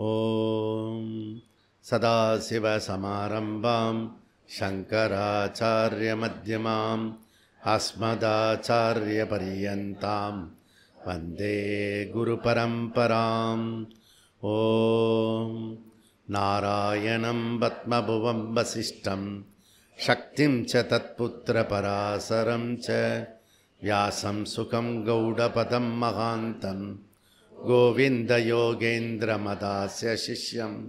ஓம் சதாசிவசமாரம்பாம் சங்கராச்சார்யமத்யமாம் அஸ்மதாச்சார்யபரியந்தாம் வந்தே குருபரம்பராம். ஓம் நாராயணம் பத்மபுவம் வசிஷ்டம் சக்திம் ச தத்புத்திரபராசரம் ச வியாசம் சுகம் கௌடபதம் மகாந்தம் கோவிந்த யோகேந்திரமதாஸ்ய சிஷ்யம்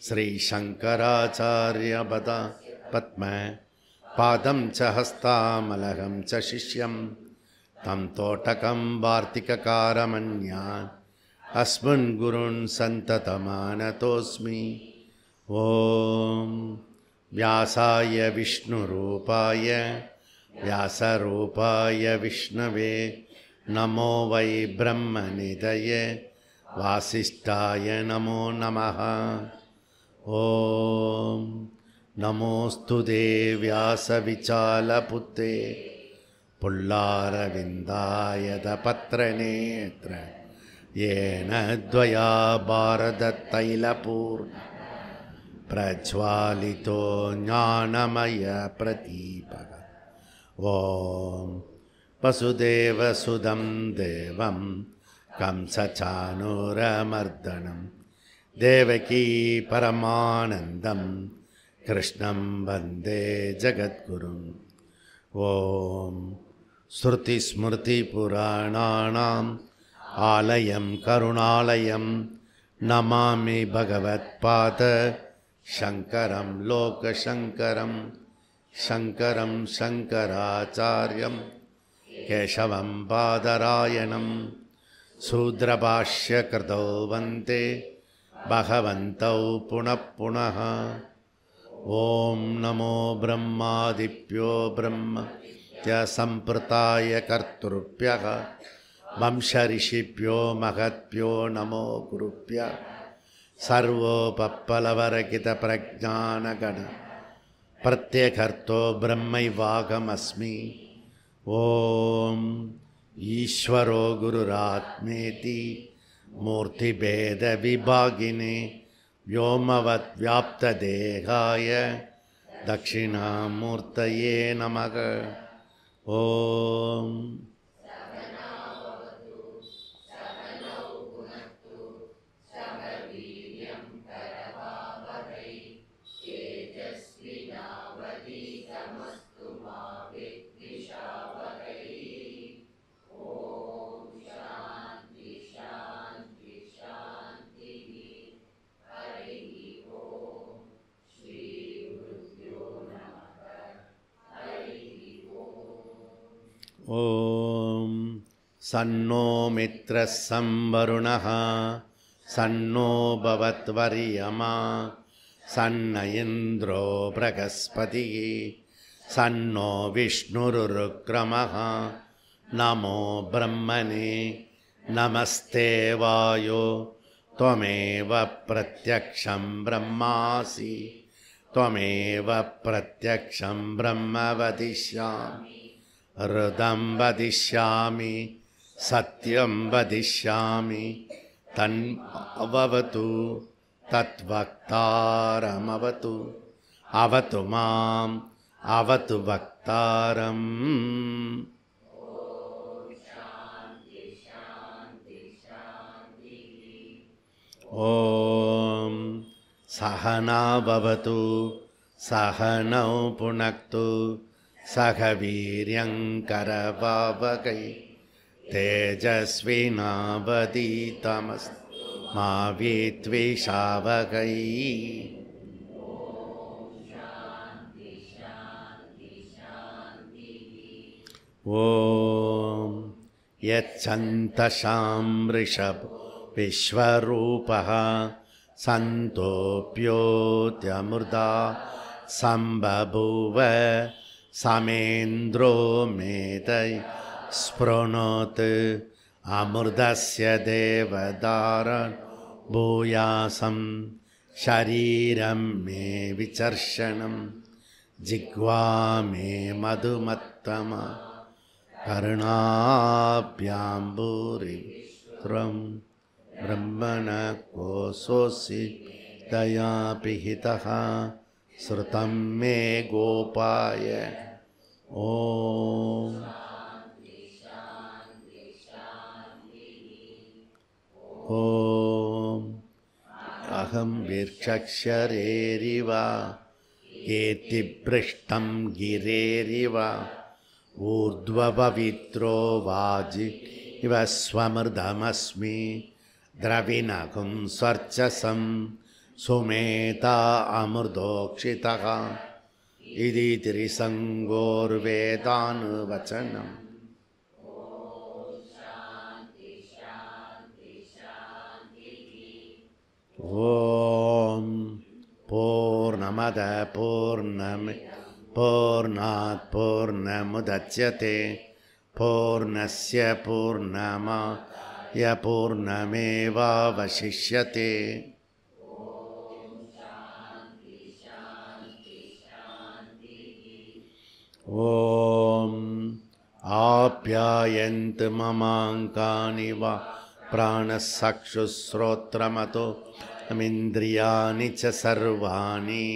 ஸ்ரீசங்கராச்சார்ய பத்ம பாதம் ச ஹஸ்தாமலகம் ச சிஷ்யம் தம் தோட்டகம் வார்த்திககாரமன்யான் அஸ்மன் குருன் சந்ததமானதோஸ்மி. ஓம் வியாசாய விஷ்ணுரூபாய வியாசரூபாய விஷ்ணவே நமோ வை பிரம்மநிதயே வாசிஷ்டாய நமோ நமः. ஓம் நமோஸ்து வியாசவிசாலபுத்தே புல்லாரவிந்தாயத பத்ரநேத்ர येन द्वया भारततैलपूर्ण प्रज्वालितो ज्ञानमय प्रदीपः. ॐ वसुदेवसुदं देवं कंसचाणूरमर्दनं देवकी परमानन्दं कृष्णं वन्दे जगद्गुरुम्. ॐ श्रुतिस्मृतिपुराणानाम् आलयं करुणालयं नमामि भगवत्पाद शङ्करं लोकशङ्करं शङ्करं शङ्कराचार्यं केशवं बादरायणं शूद्रभाष्यकृतौ वन्दे भगवन्तौ पुनः पुनः. ॐ नमो ब्रह्मादिभ्यो ब्रह्मत्य कर्तृभ्यः वंशऋषिभ्यो महद्भ्यो नमो गुरुभ्यः. सर्वोपप्लवरहितप्रज्ञानगण प्रत्यगर्तो ब्रह्मैवाहमस्मि. ॐ ईश्वरो गुरुरात्मेति मूर्तिभेदविभागिने व्योमवद्व्याप्तदेहाय दक्षिणामूर्तये नमः. ॐ ஓம் சன்னோ மித்ரः சம்வருணः சன்னோ பவத்வரியமா சன்ன இந்திரோ ப்ரகஸ்பதிः சன்னோ விஷ்ணுருருக்ரமः நமோ பிரம்மணே நமஸ்தே வாயோ त्वमेव प्रत्यक्षं ब्रह्मासि त्वमेव प्रत्यक्षं ब्रह्म वदिष्यामि हृदं वदिष्यामि सत्यं वदिष्यामि तन्ववतु तद्वक्तारमवतु अवतु माम् अवतु वक्तारम्. ॐ सहना भवतु सहनौ पुनक्तु सह वीर्यङ्करवावहै तेजस्विनावधीतमस्तु मा विद्विषावहै. ॐ यच्छन्तशां वृषभ विश्वरूपः सन्तोऽप्योऽत्यमृता सम्बभूव समेन्द्रो मेधै स्पृणोत् अमृतस्य देवदारं भूयासं शरीरं मे विचर्षणं जिह्वा मे मधुमत्तमा करुणाभ्याम्बुरित्रं ब्रह्मणः कोऽसोऽसि दया पिहितः श्रुतं मे गोपाय ॐ ॐ अहं वीर्क्षक्षरेरिव केतिपृष्ठं गिरेरिव ऊर्ध्वपवित्रो वाजि इव स्वमृदमस्मि द्रविणकुं स्वर्चसं सुमेता अमृतोक्षितः इति त्रिसङ्गोर्वेदानुवचनम् ॐ पूर्णमदः पूर्णात् पूर्णमुदच्यते पूर्णस्य पूर्णमादाय पूर्णमेवावशिष्यते ॐ आप्यायन्तु ममाङ्कानि वा प्राणचक्षुश्रोत्रमतो इन्द्रियाणि च सर्वाणि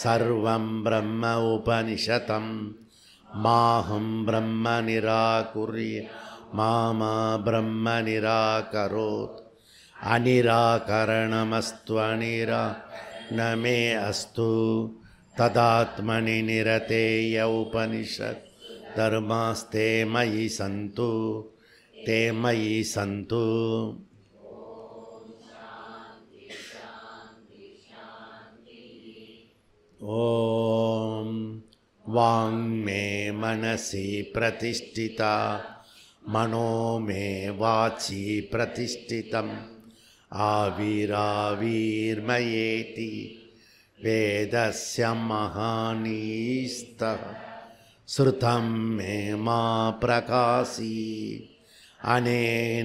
सर्वं ब्रह्म उपनिषतं माहं ब्रह्म निराकुर्य मा ब्रह्म निराकरोत् अनिराकरणमस्तु न मे अस्तु तदात्मनि निरतेय उपनिषत् धर्मास्ते मयि सन्तु ते मयि सन्तु। ॐ वाङ्मे मनसि प्रतिष्ठिता मनो मे वाचि प्रतिष्ठितम् आविराविर्मयेति वेदस्य महानीस्तः श्रुतं मे मा प्रकाशी अनेनातीतेनागो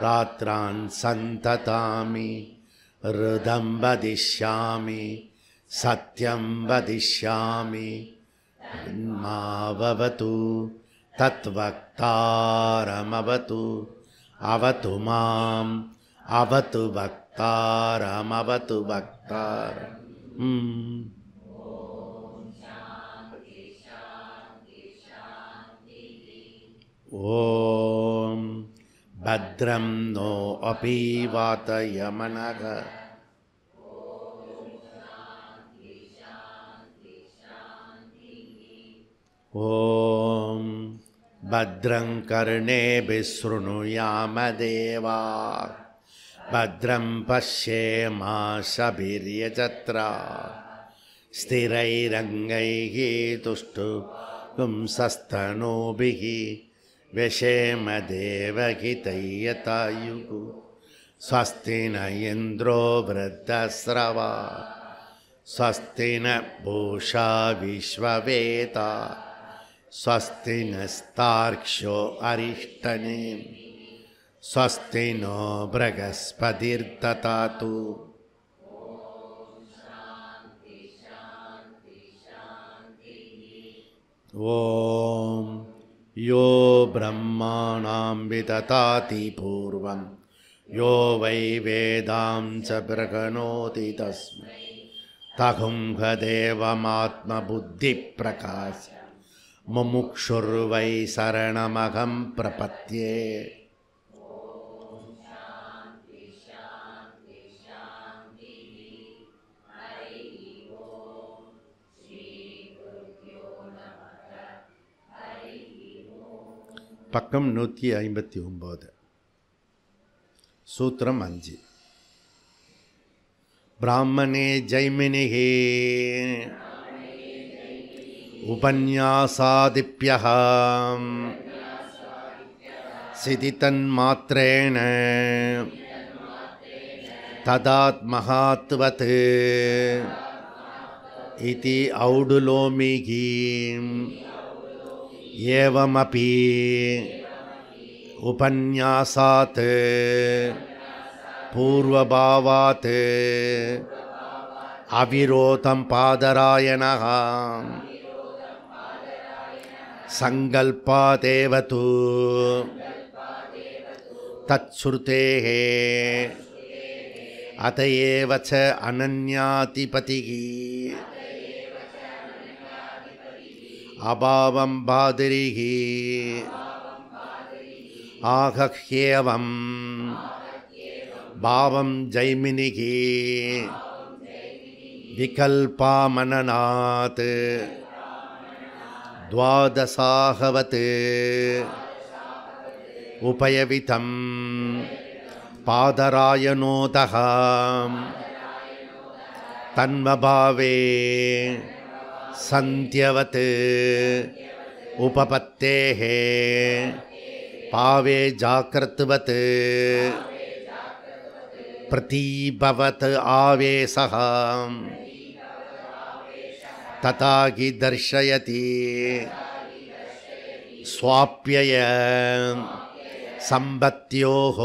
रात्रान् सन्ततामि हृदं वदिष्यामि सत्यं वदिष्यामि मावतु तत्वक्तारमवतु अवतु माम् अवतु वक्तारमवतु वक्तारम्। ॐ भद्रं नो अपि वातयमनः ॐ भद्रं कर्णेभिः शृणुयाम देवाः भद्रं पश्येमाशभिर्यजत्राः स्थिरैरङ्गैः तुष्टुपुंसस्तनूभिः व्यशेम देवहितैयतायुः स्वस्ति न इन्द्रो वृद्धस्रवा स्वस्ति न पूषा विश्ववेदा स्वस्ति नस्तार्क्ष्यो अरिष्टनेमिः स्वस्ति नो बृहस्पतिर्दधातु। ॐ यो ब्रह्माणां विदधाति पूर्वं यो वै वेदां च प्रगणोति तस्मै तहुंहदेवमात्मबुद्धिप्रकाश मुमुक्षुर्वै शरणमहं प्रपद्ये। பக்கம் 159 சூத்திரம் 5 பிராமணே ஜைமினிः உபன்யாசாதிப்யः சிதிதன்மாத்ரேண ததாத்மஹாத்வத் இதி ஔடுலோமிகி एवमपि उपन्यासात् पूर्वभावात् अविरोधं पादरायणः संकल्पादेव तु தச்ருதேः அதயேவ ச அனன்யாதிபதிः அபாவம் பாதிரிः ஆகஹ்யேவம் பாவம் ஜைமினிः விகல்பாமனநாத் द्वादशाहवत् उपयवितं पादरायणोदः तन्मभावे सन्त्यवत् उपपत्तेः पावे जाकृतवत् प्रतीभवत् आवेशः तथा हि दर्शयति स्वाप्यय संबत्योः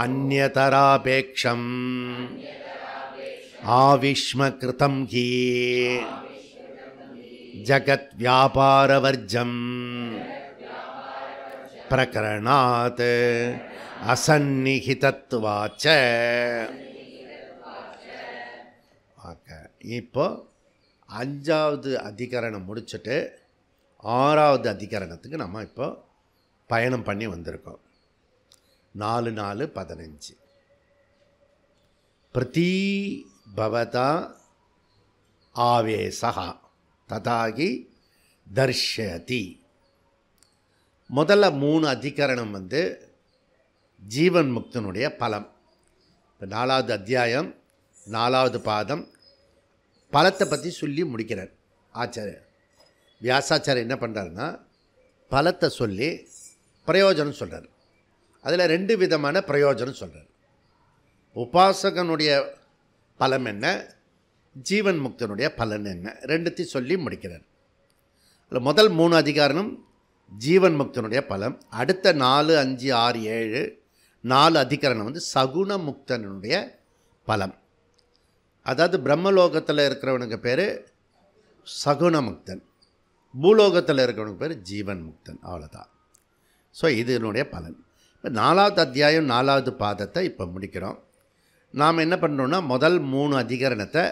अन्यतरापेक्षम् आविष्मकृतं हि जगद्व्यापारवर्जम् प्रकरणात् असन्निहितत्वाच्च. இப்போ அஞ்சாவது அதிகரணம் முடிச்சுட்டு ஆறாவது அதிகரணத்துக்கு நம்ம இப்போ பயணம் பண்ணி வந்திருக்கோம். 4-4-15 பிரதீபவதா ஆவேசா ததாகி தர்ஷயதி. முதல்ல 3 அதிகரணம் ஜீவன் முக்தனுடைய பலம். இப்போ 4வது அத்தியாயம் 4வது பாதம் பலத்தை பற்றி சொல்லி முடிக்கிறார் ஆச்சாரியர். வியாசாச்சாரியர் என்ன பண்ணுறாருன்னா பலத்தை சொல்லி பிரயோஜனம் சொல்கிறார். அதில் 2 விதமான பிரயோஜனம் சொல்கிறார். உபாசகனுடைய பலம் என்ன, ஜீவன் முக்தனுடைய பலன் என்ன, 2த்தையும் சொல்லி முடிக்கிறார். அதில் முதல் 3 அதிகாரம் ஜீவன் முக்தனுடைய பலம். அடுத்த 4, 5, 6, 7 4 அதிகரணம் சகுண முக்தனுடைய பலம். அதாவது பிரம்மலோகத்தில் இருக்கிறவனுக்கு பேர் சகுணமுக்தன், பூலோகத்தில் இருக்கிறவனுக்கு பேர் ஜீவன் முக்தன். அவ்வளோதான். ஸோ இதனுடைய பலன். இப்போ 4வது அத்தியாயம் 4வது பாதத்தை இப்போ முடிக்கிறோம். நாம் என்ன பண்ணுறோன்னா முதல் 3 அதிகரணத்தை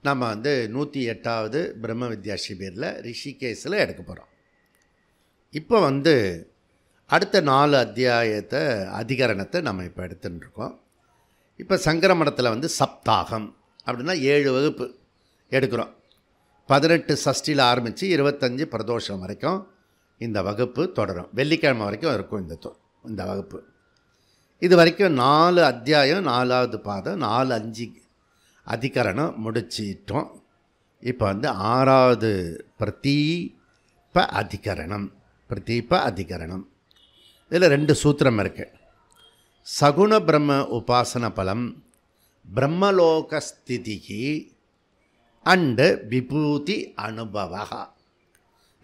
நம்ம 108வது பிரம்ம வித்யா சிபிரில் ரிஷிகேஷில் எடுக்க போகிறோம். இப்போ அடுத்த 4 அதிகரணத்தை நம்ம இப்போ எடுத்துட்டுருக்கோம். இப்போ சங்கர மடத்தில் சப்தாகம் அப்படின்னா 7 வகுப்பு எடுக்கிறோம். 18 சஷ்டியில் ஆரம்பித்து 25 பிரதோஷம் வரைக்கும் இந்த வகுப்பு தொடரும். வெள்ளிக்கிழமை வரைக்கும் இருக்கும் இந்த வகுப்பு. இது வரைக்கும் 4 அத்தியாயம் 4வது பாதம் 4, 5 அதிகரணம் முடிச்சிட்டோம். இப்போ 6வது பிரதீப அதிகரணம். இதில் 2 சூத்திரம் இருக்குது. சகுண பிரம்ம உபாசன பலம், பிரம்மலோகஸ்திதிகி அண்டு விபூதி அனுபவா.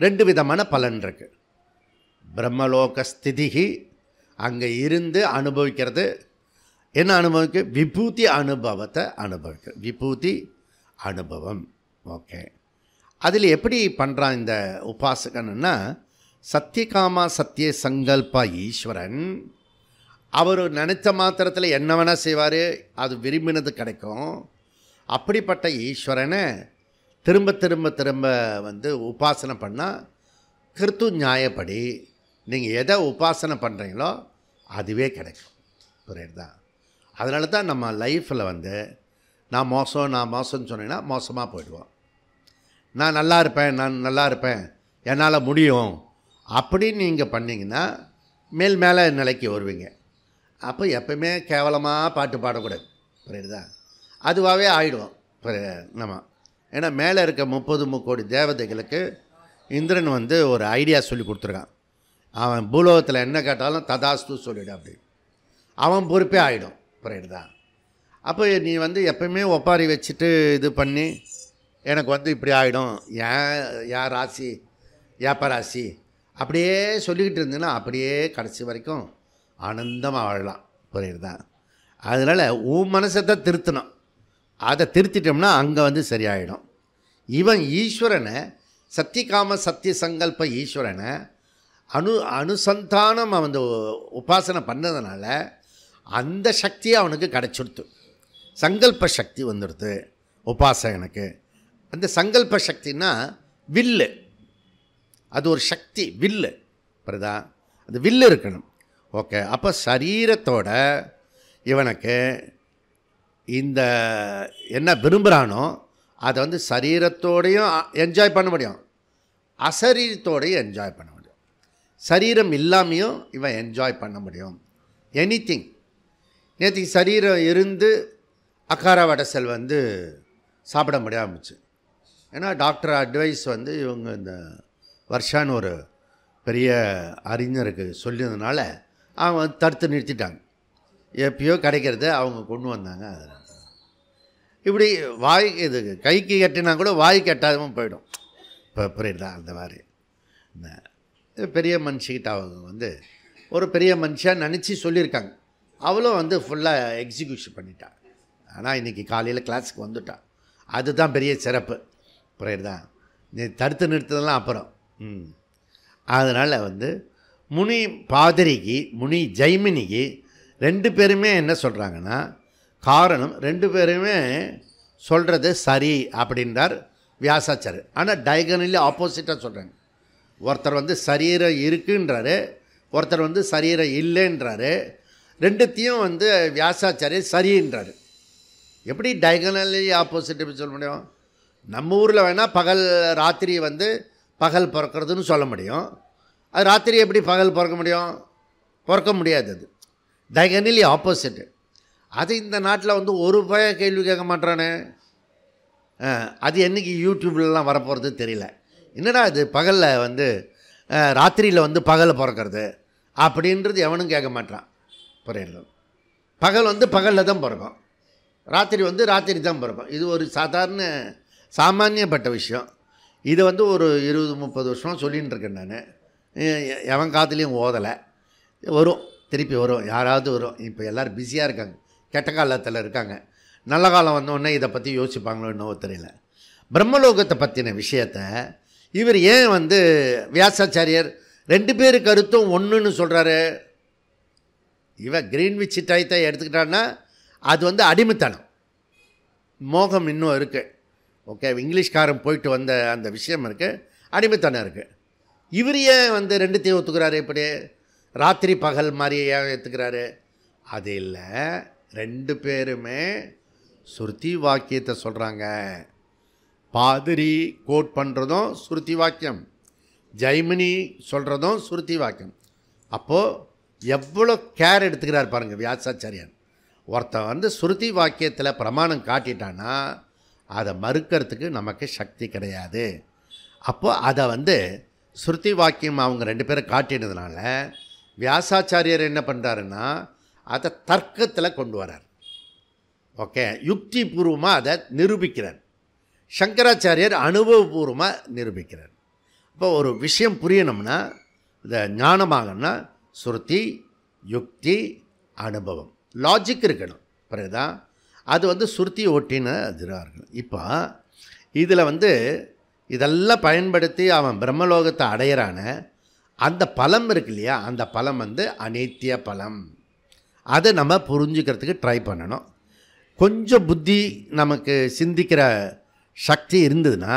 2 விதமான பலன் இருக்குது. பிரம்மலோகஸ்திதிகி அங்கே இருந்து அனுபவிக்கிறது. என்ன அனுபவிக்க? விபூதி அனுபவத்தை அனுபவிக்க, விபூதி அனுபவம். ஓகே, அதில் எப்படி பண்ணுறான் இந்த உபாசகன்னா, சத்தியகாமா சத்திய சங்கல்ப ஈஸ்வரன் அவர் நினச்ச மாத்திரத்தில் என்ன வேணால் செய்வார், அது விரும்பினது கிடைக்கும். அப்படிப்பட்ட ஈஸ்வரனை திரும்ப திரும்ப திரும்ப உபாசனை பண்ணால் கிருத்து நியாயப்படி நீங்கள் எதை உபாசனை பண்ணுறீங்களோ அதுவே கிடைக்கும். புரியுதா? அதனால தான் நம்ம லைஃப்பில் நான் மோசம்னு சொன்னேன்னா மோசமாக போயிடுவோம். நான் நல்லா இருப்பேன் என்னால் முடியும் அப்படின்னு நீங்கள் பண்ணிங்கன்னா மேலே நிலைக்கு வருவீங்க. அப்போ எப்பவுமே கேவலமாக பாட்டு பாடக்கூடாது. புரியுதா? அதுவாகவே ஆகிடுவோம் நம்ம. ஏன்னா மேலே இருக்க 30 கோடி தேவதைகளுக்கு இந்திரன் ஒரு ஐடியா சொல்லி கொடுத்துருக்கான். அவன் பூலோகத்தில் என்ன கேட்டாலும் ததாஸ்து சொல்லிவிடு அப்படி, அவன் பொறுப்பே ஆகிடும். புரியுதா? அப்போ நீ எப்பவுமே ஒப்பாரி வச்சுட்டு இது பண்ணி எனக்கு இப்படி ஆகிடும், ஏன் ராசி ஏப்ப ராசி அப்படியே சொல்லிக்கிட்டு இருந்தீங்கன்னா அப்படியே கடைசி வரைக்கும் ஆனந்தமாக வாழலாம். புரியுதா? அதனால் உன் மனசை தான் திருத்தணும். அதை திருத்திட்டோம்னா அங்கே சரியாயிடும். இவன் ஈஸ்வரனை, சத்தியகாம சத்திய சங்கல்ப ஈஸ்வரனை அனுசந்தானம் அவன் உபாசனை பண்ணதுனால அந்த சக்தியை அவனுக்கு கிடச்சிடுத்து. சங்கல்ப சக்தி வந்துடுது உபாசகனுக்கு. அந்த சங்கல்ப சக்தின்னா வில்லு, அது ஒரு சக்தி, வில்லு புரியுதா, அது வில்லு இருக்கணும். ஓகே, அப்போ சரீரத்தோட இவனுக்கு இந்த என்ன விரும்புகிறானோ அதை வந்து சரீரத்தோடையும் என்ஜாய் பண்ண முடியும், அசரீரத்தோடையும் என்ஜாய் பண்ண முடியும். சரீரம் இல்லாமையும் இவன் என்ஜாய் பண்ண முடியும். எனிதிங். நேற்றுக்கு சரீரம் இருந்து அக்காரா வடசல் வந்து சாப்பிட முடியாமச்சு. ஏன்னா டாக்டர் அட்வைஸ் வந்து இவங்க இந்த வருஷான்னு ஒரு பெரிய அறிஞருக்கு சொல்லியதுனால அவங்க தடுத்து நிறுத்திட்டாங்க. எப்பயோ கிடைக்கிறத அவங்க கொண்டு வந்தாங்க. அதில் இப்படி வாய் இது கைக்கு கட்டினா கூட வாய்க்கு எட்டாதவும் போயிடும். இப்போ புரியுதா? அந்த மாதிரி பெரிய மனுஷிக்கிட்ட அவங்க வந்து ஒரு பெரிய மனுஷாக நினச்சி சொல்லியிருக்காங்க. அவளும் வந்து ஃபுல்லாக எக்ஸிக்யூஷன் பண்ணிட்டாள். ஆனால் இன்றைக்கி காலையில் கிளாஸுக்கு வந்துட்டாள். அதுதான் பெரிய சிறப்பு. புரியுதா? நீ தடுத்து நிறுத்ததெல்லாம் அப்புறம். அதனால் வந்து முனி பாதிரிக்கு முனி ஜெய்மினிக்கு 2 பேருமே என்ன சொல்கிறாங்கன்னா, காரணம் 2 பேருமே சொல்கிறது சரி அப்படின்றார் வியாசாச்சாரியர். ஆனால் டயகனலி ஆப்போசிட்டாக சொல்கிறாங்க. ஒருத்தர் வந்து சரீரம் இருக்குன்றாரு, ஒருத்தர் வந்து சரீரம் இல்லைன்றாரு. 2த்தையும் வந்து வியாசாச்சாரியர் சரின்றாரு. எப்படி டயகனலி ஆப்போசிட் எப்படி சொல்ல முடியும்? நம்ம ஊரில் வேணால் பகல் ராத்திரி வந்து பகல் பிறக்கிறதுன்னு சொல்ல முடியும். அது ராத்திரி எப்படி பகல் பிறக்க முடியும்? பிறக்க முடியாது. அது டயகனலி ஆப்போசிட்டு. அது இந்த நாட்டில் வந்து ஒரு பய கேள்வி கேட்க மாட்டானே. அது என்றைக்கு யூடியூப்லலாம் வரப்போகிறது தெரியல. என்னடா இது பகலில் வந்து ராத்திரியில் வந்து பகலில் பிறக்கிறது அப்படின்றது எவனும் கேட்க மாட்டான். புரியுது? பகல் வந்து பகலில் தான் பிறக்கும், ராத்திரி வந்து ராத்திரி தான் பிறக்கும். இது ஒரு சாமானியப்பட்ட விஷயம். இதை வந்து ஒரு 20-30 வருஷம் சொல்லின்னு இருக்கேன் நான். எவன் காத்துலேயும் ஓதலை. வரும், திருப்பி வரும், யாராவது வரும். இப்போ எல்லோரும் பிஸியாக இருக்காங்க, கெட்ட காலத்தில் இருக்காங்க. நல்ல காலம் வந்தோடனே இதை பற்றி யோசிப்பாங்களோ என்னவோ தெரியல. பிரம்மலோகத்தை பற்றின விஷயத்தை இவர் ஏன் வந்து வியாசாச்சாரியர் 2 பேர் கருத்தும் ஒன்றுன்னு சொல்கிறாரு? இவன் கிரீன்விச் டயத்தை எடுத்துக்கிட்டான்னா அது வந்து அடிமைத்தனம், மோகம் இன்னும் இருக்குது. ஓகே, இங்கிலீஷ்காரன் போயிட்டு வந்த அந்த விஷயம் இருக்குது, அடிமைத்தனம் இருக்குது. இவர் ஏன் வந்து 2த்தையும் ஒத்துக்கிறாரு? இப்படி ராத்திரி பகல் மாதிரி ஏன் ஏற்றுக்கிறாரு? அது இல்லை, 2 பேருமே ஸ்ருதி வாக்கியத்தை சொல்கிறாங்க. பாதிரி கோட் பண்ணுறதும் ஸ்ருதி வாக்கியம், ஜெய்மினி சொல்கிறதும் ஸ்ருதி வாக்கியம். அப்போது எவ்வளோ கேர் எடுத்துக்கிறார் பாருங்கள் வியாசாச்சாரியன். ஒருத்தன் வந்து ஸ்ருதி வாக்கியத்தில் பிரமாணம் காட்டிட்டான்னா அதை மறுக்கிறதுக்கு நமக்கு சக்தி கிடையாது. அப்போது அதை வந்து ஸ்ருதி வாக்கியம் அவங்க 2 பேரும் காட்டினதுனால வியாசாச்சாரியர் என்ன பண்ணுறாருன்னா அதை தர்க்கத்தில் கொண்டு வரார். ஓகே, யுக்தி பூர்வமாக அதை நிரூபிக்கிறார். சங்கராச்சாரியர் அனுபவபூர்வமாக நிரூபிக்கிறார். இப்போ ஒரு விஷயம் புரியணும்னா, இந்த ஞானமாகனா ஸ்ருதி, யுக்தி, அனுபவம், லாஜிக் இருக்கணும். பிறகுதா அது வந்து ஸ்ருதி ஒட்டின இதுவாக இருக்கணும். இப்போ இதில் வந்து இதெல்லாம் பயன்படுத்தி அவன் பிரம்மலோகத்தை அடையிறான அந்த பலம் இருக்கு இல்லையா, அந்த பலம் வந்து அனித்திய பலம். அதை நம்ம புரிஞ்சுக்கிறதுக்கு ட்ரை பண்ணணும். கொஞ்சம் புத்தி நமக்கு சிந்திக்கிற சக்தி இருந்ததுன்னா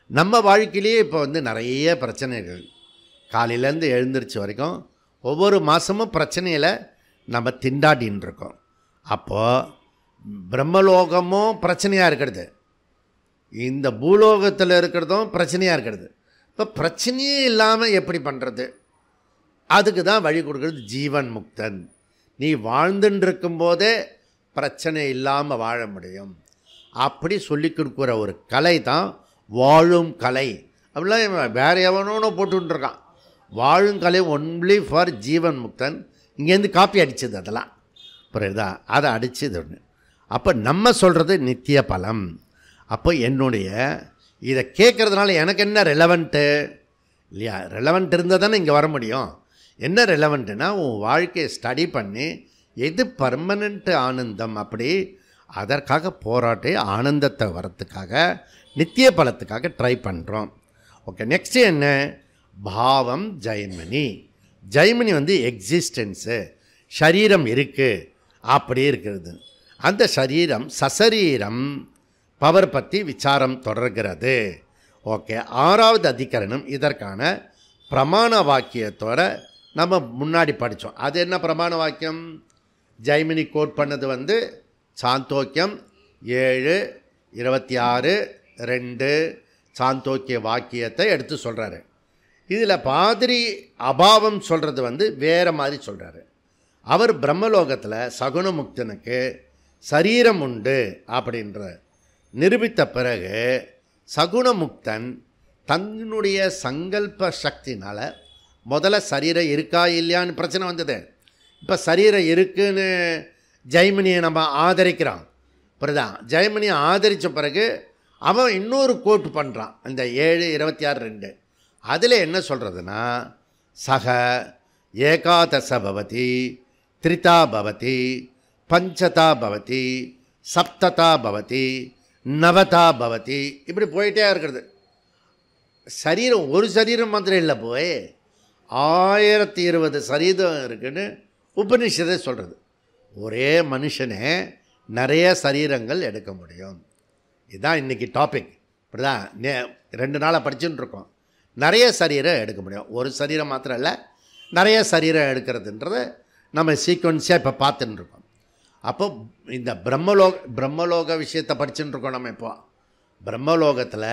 நம்ம வாழ்க்கையிலேயே இப்போ வந்து நிறைய பிரச்சனைகள், காலையிலேருந்து எழுந்திரிச்சு வரைக்கும் ஒவ்வொரு மாதமும் பிரச்சனையில் நம்ம திண்டாடின்னு இருக்கோம். அப்போது பிரம்மலோகமும் பிரச்சனையாக இருக்கிறது, இந்த பூலோகத்தில் இருக்கிறதும் பிரச்சனையாக இருக்கிறது. இப்போ பிரச்சனையே இல்லாமல் எப்படி பண்ணுறது? அதுக்கு தான் வழி கொடுக்குறது ஜீவன் முக்தன். நீ வாழ்ந்துன்னு இருக்கும்போதே பிரச்சனை இல்லாமல் வாழ முடியும். அப்படி சொல்லி கொடுக்குற ஒரு கலை தான் வாழும் கலை. அப்படிலாம் வேறு எவனோனோ போட்டுருக்கான். வாழும் கலை ஒன்லி ஃபார் ஜீவன் முக்தன். இங்கேருந்து காப்பி அடித்தது அதெல்லாம். புரியுதா? அதை அடித்தது ஒன்று. அப்போ நம்ம சொல்கிறது நித்திய பலம். அப்போ என்னுடைய இதை கேட்குறதுனால எனக்கு என்ன ரெலவெண்ட்டு இல்லையா? ரெலவெண்ட் இருந்தால் தானே இங்கே வர முடியும். என்ன ரெலவெண்ட்டுனா உன் வாழ்க்கையை ஸ்டடி பண்ணி எது பர்மனெண்ட்டு ஆனந்தம், அப்படி அதற்காக போராட்டி ஆனந்தத்தை வரத்துக்காக நித்திய பலத்துக்காக ட்ரை பண்ணுறோம். ஓகே, நெக்ஸ்ட்டு என்ன? பாவம் ஜெய்மனி. ஜெய்மனி வந்து எக்ஸிஸ்டன்ஸு, சரீரம் இருக்குது, அப்படி இருக்கிறது. அந்த சரீரம் சசரீரம் பவர் பற்றி விசாரம் தொடர்கிறது. ஓகே, 6வது அதிகரணம் இதற்கான பிரமாண வாக்கியத்தோட நம்ம முன்னாடி படித்தோம். அது என்ன பிரமாண வாக்கியம்? ஜெய்மினி கோட் பண்ணது வந்து சாந்தோக்கியம் 7:26-2 சாந்தோக்கிய வாக்கியத்தை எடுத்து சொல்கிறாரு. இதில் பாதிரி அபாவம் சொல்கிறது வந்து வேறு மாதிரி சொல்கிறாரு. அவர் பிரம்மலோகத்தில் சகுனமுக்தனுக்கு சரீரம் உண்டு அப்படின்ற நிரூபித்த பிறகு சகுனமுக்தன் தன்னுடைய சங்கல்ப சக்தினால் முதல்ல சரீரம் இருக்கா இல்லையான்னு பிரச்சனை வந்தது. இப்போ சரீரம் இருக்குன்னு ஜெய்மினியை நம்ம ஆதரிக்கிறோம். புரியுதா? ஜெய்மினியை ஆதரித்த பிறகு அவன் இன்னொரு கோட் பண்ணுறான், இந்த 7:26-2. அதில் என்ன சொல்கிறதுனா, சக ஏகாதச பவதி, திரிதா பவதி, பஞ்சதா பவதி, சப்ததா பவதி, நவதா பவதி, இப்படி போயிட்டே இருக்கிறது. சரீரம் ஒரு சரீரம் மாத்திரம் இல்லை, போய் 1020 சரீரம் இருக்குன்னு உபநிஷத்தை சொல்கிறது. ஒரே மனுஷனே நிறைய சரீரங்கள் எடுக்க முடியும். இதுதான் இன்றைக்கி டாபிக். இப்படிதான் 2 நாளாக படிச்சுட்டு இருக்கோம். நிறைய சரீரம் எடுக்க முடியும், ஒரு சரீரம் மாத்திரம் இல்லை, நிறைய சரீரம் எடுக்கிறதுன்றத நம்ம சீக்வன்ஸாக இப்போ பார்த்துட்டு இருக்கோம். அப்போ இந்த பிரம்மலோக விஷயத்தை படிச்சுட்டு இருக்கோம் நம்ம. இப்போ பிரம்மலோகத்தில்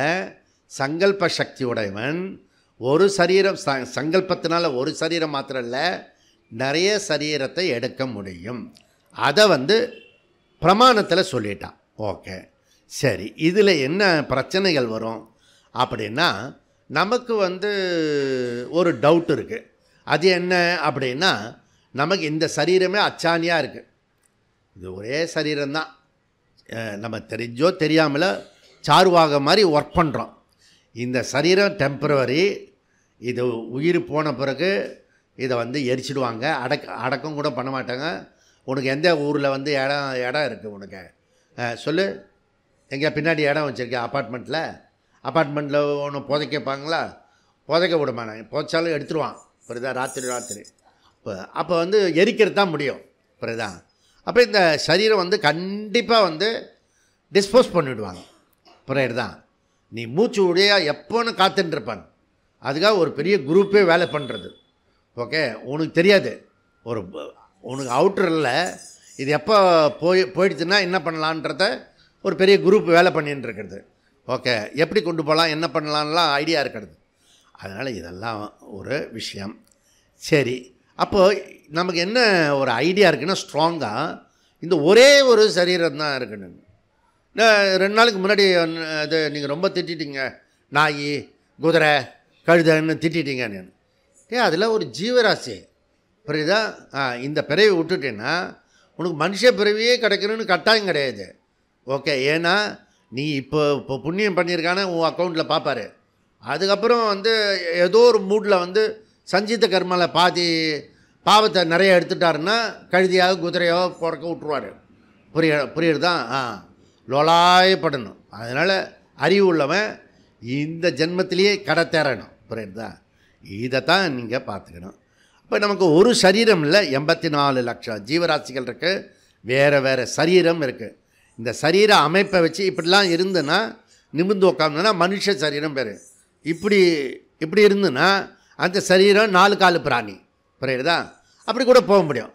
சங்கல்ப சக்தி உடையவன் ஒரு சரீரம், சங்கல்பத்தினால ஒரு சரீரம் மாத்திரம் இல்லை, நிறைய சரீரத்தை எடுக்க முடியும். அதை வந்து பிரமாணத்தில் சொல்லிட்டான். ஓகே, சரி. இதில் என்ன பிரச்சனைகள் வரும் அப்படின்னா, நமக்கு வந்து ஒரு டவுட் இருக்குது. அது என்ன அப்படின்னா, நமக்கு இந்த சரீரமே அச்சாணியாக இருக்குது. இது ஒரே சரீரம்தான், நம்ம தெரிஞ்சோ தெரியாமல சார்வாக மாதிரி ஒர்க் பண்ணுறோம். இந்த சரீரம் டெம்பரவரி, இது உயிர் போன பிறகு இதை வந்து எரிச்சிடுவாங்க, அடக்கம் கூட பண்ண மாட்டாங்க. உனக்கு எந்த ஊரில் வந்து இடம் இருக்குது உனக்கு சொல்லு, எங்கே பின்னாடி இடம் வச்சுருக்கேன் அப்பார்ட்மெண்ட்டில் ஒன்று புதைக்கப்பாங்களா? புதைக்க விட மாட்டாங்க, புதைச்சாலும் எடுத்துருவான். புரியுதா? ராத்திரி அப்போ வந்து எரிக்கிறது தான் முடியும். புரியுதா? அப்போ இந்த சரீரம் வந்து கண்டிப்பாக வந்து டிஸ்போஸ் பண்ணிவிடுவாங்க. புரியுதா? நீ மூச்சு உடையா எப்போன்னு காத்துட்டுருப்பான். அதுக்காக ஒரு பெரிய குரூப்பே வேலை பண்ணுறது. ஓகே, உனக்கு தெரியாது, உனக்கு அவுட்டரில் இது எப்போ போயிடுச்சுன்னா என்ன பண்ணலான்றத ஒரு பெரிய குரூப் வேலை பண்ணின்னு இருக்கிறது. ஓகே, எப்படி கொண்டு போகலாம், என்ன பண்ணலான்லாம் ஐடியா இருக்கிறது. அதனால் இதெல்லாம் ஒரு விஷயம். சரி, அப்போது நமக்கு என்ன ஒரு ஐடியா இருக்குன்னா, ஸ்ட்ராங்காக இந்த ஒரே ஒரு சரீரம் தான் இருக்குன்னு. 2 நாளுக்கு முன்னாடி அது நீங்கள் ரொம்ப திட்டிட்டீங்க, நாய் குதிரை கழுதைன்னு திட்டிட்டீங்கன்னு. அதில் ஒரு ஜீவராசி, புரியுதா? இந்த பிறவி விட்டுட்டேன்னா உனக்கு மனுஷ பிறவியே கிடைக்கணும்னு கட்டாயம் கிடையாது. ஓகே, ஏன்னா நீ இப்போ புண்ணியம் பண்ணியிருக்கானே உன் அக்கௌண்ட்டில் பார்ப்பார். அதுக்கப்புறம் வந்து ஏதோ ஒரு மூடில் வந்து சஞ்சித கர்மாவில் பாதி பாவத்தை நிறைய எடுத்துட்டாருன்னா கழுதியாக குதிரையோ பிறக்க விட்ருவார். புரியுறதா? லோலாயப்படணும். அதனால் அறிவு உள்ளவன் இந்த ஜென்மத்திலேயே கடை தேரணும். புரியுறதா? இதைத்தான் நீங்கள் பார்த்துக்கணும். இப்போ நமக்கு ஒரு சரீரம் இல்லை, 84 லட்சம் ஜீவராசிகள் இருக்குது, வேறு சரீரம் இருக்குது. இந்த சரீர அமைப்பை வச்சு இப்படிலாம் இருந்துன்னா, நிமிர்ந்து உட்காந்துன்னா மனுஷ சரீரம் பேர். இப்படி இருந்துன்னா அந்த சரீரம் 4 காலு பிராணி. புரியுறதா? அப்படி கூட போக முடியும்.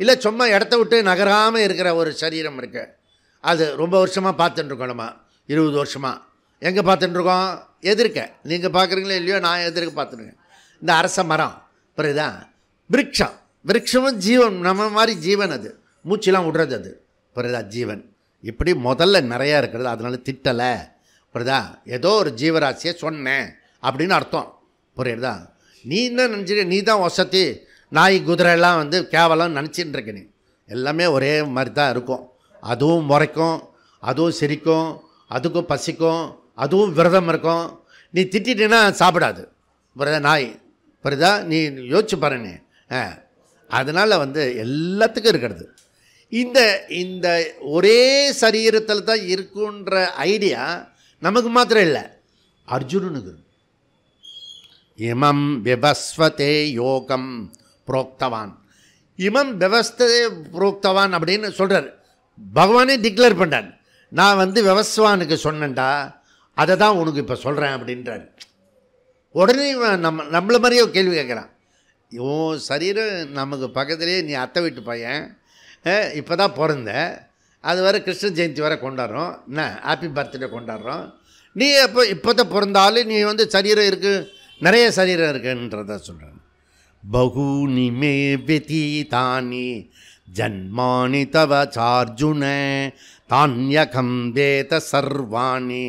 இல்லை சும்மா இடத்த விட்டு நகராமல் இருக்கிற ஒரு சரீரம் இருக்குது. அது ரொம்ப வருஷமாக பார்த்துட்டுருக்கோம். நம்ம 20 வருஷமாக எங்கே பார்த்துட்டுருக்கோம்? எதிர்க்க. நீங்கள் பார்க்குறீங்களே இல்லையோ, நான் எதிர்க்க பார்த்துருக்கேன். இந்த அரச மரம், புரியுதா? விருட்சமும் ஜீவன், நம்ம மாதிரி ஜீவன். அது மூச்செலாம் விடுறது, அது புரியுதா? ஜீவன். இப்படி முதல்ல நிறையா இருக்கிறது. அதனால திட்டலை, புரியுதா? ஏதோ ஒரு ஜீவராசியை சொன்னேன் அப்படின்னு அர்த்தம். புரியுறதா? நீ என்ன நினச்சிக்க? நீ தான் வசதி, நாய் குதிரையெல்லாம் வந்து கேவலம் நினச்சின்னு இருக்க. நீ எல்லாமே ஒரே மாதிரி தான் இருக்கும். அதுவும் முறைக்கும், அதுவும் சிரிக்கும், அதுக்கும் பசிக்கும், அதுவும் விரதம் இருக்கும். நீ திட்டினா சாப்பிடாது, புரியுதா? நாய், புரியுதா? நீ யோசிச்சு பாரு நீ. அதனால் வந்து எல்லாத்துக்கும் இருக்கிறது. இந்த ஒரே சரீரத்தில் தான் இருக்குன்ற ஐடியா நமக்கு மாத்திரம் இல்லை, அர்ஜுனனுக்கு. இமம் விவஸ்வதே யோகம் புரோக்தவான். இமம் விவஸ்தே புரோக்தவான் அப்படின்னு சொல்கிறார். பகவானே டிக்ளேர் பண்ணுறார், நான் வந்து விவஸ்வானுக்கு சொன்னேன்டா, அதை தான் உனக்கு இப்போ சொல்கிறேன் அப்படின்றார். உடனே நம்மளை மாதிரியே கேள்வி கேட்குறான். சரீரம் நமக்கு பக்கத்துலேயே, நீ அத்தை வீட்டு பையன், இப்போ தான் பிறந்த, அது வேறு கிருஷ்ண ஜெயந்தி வேறு கொண்டாடுறோம், என்ன ஹாப்பி பர்த்டே கொண்டாடுறோம், நீ இப்போ தான் பிறந்தாலும் நீ வந்து சரீரம் இருக்குது, நிறைய சரீரம் இருக்குன்றத சொல்கிறான். பகூனி மே விதீதானி ஜன்மானி தவ சார்ஜுன தான்யகம் வேத சர்வாணி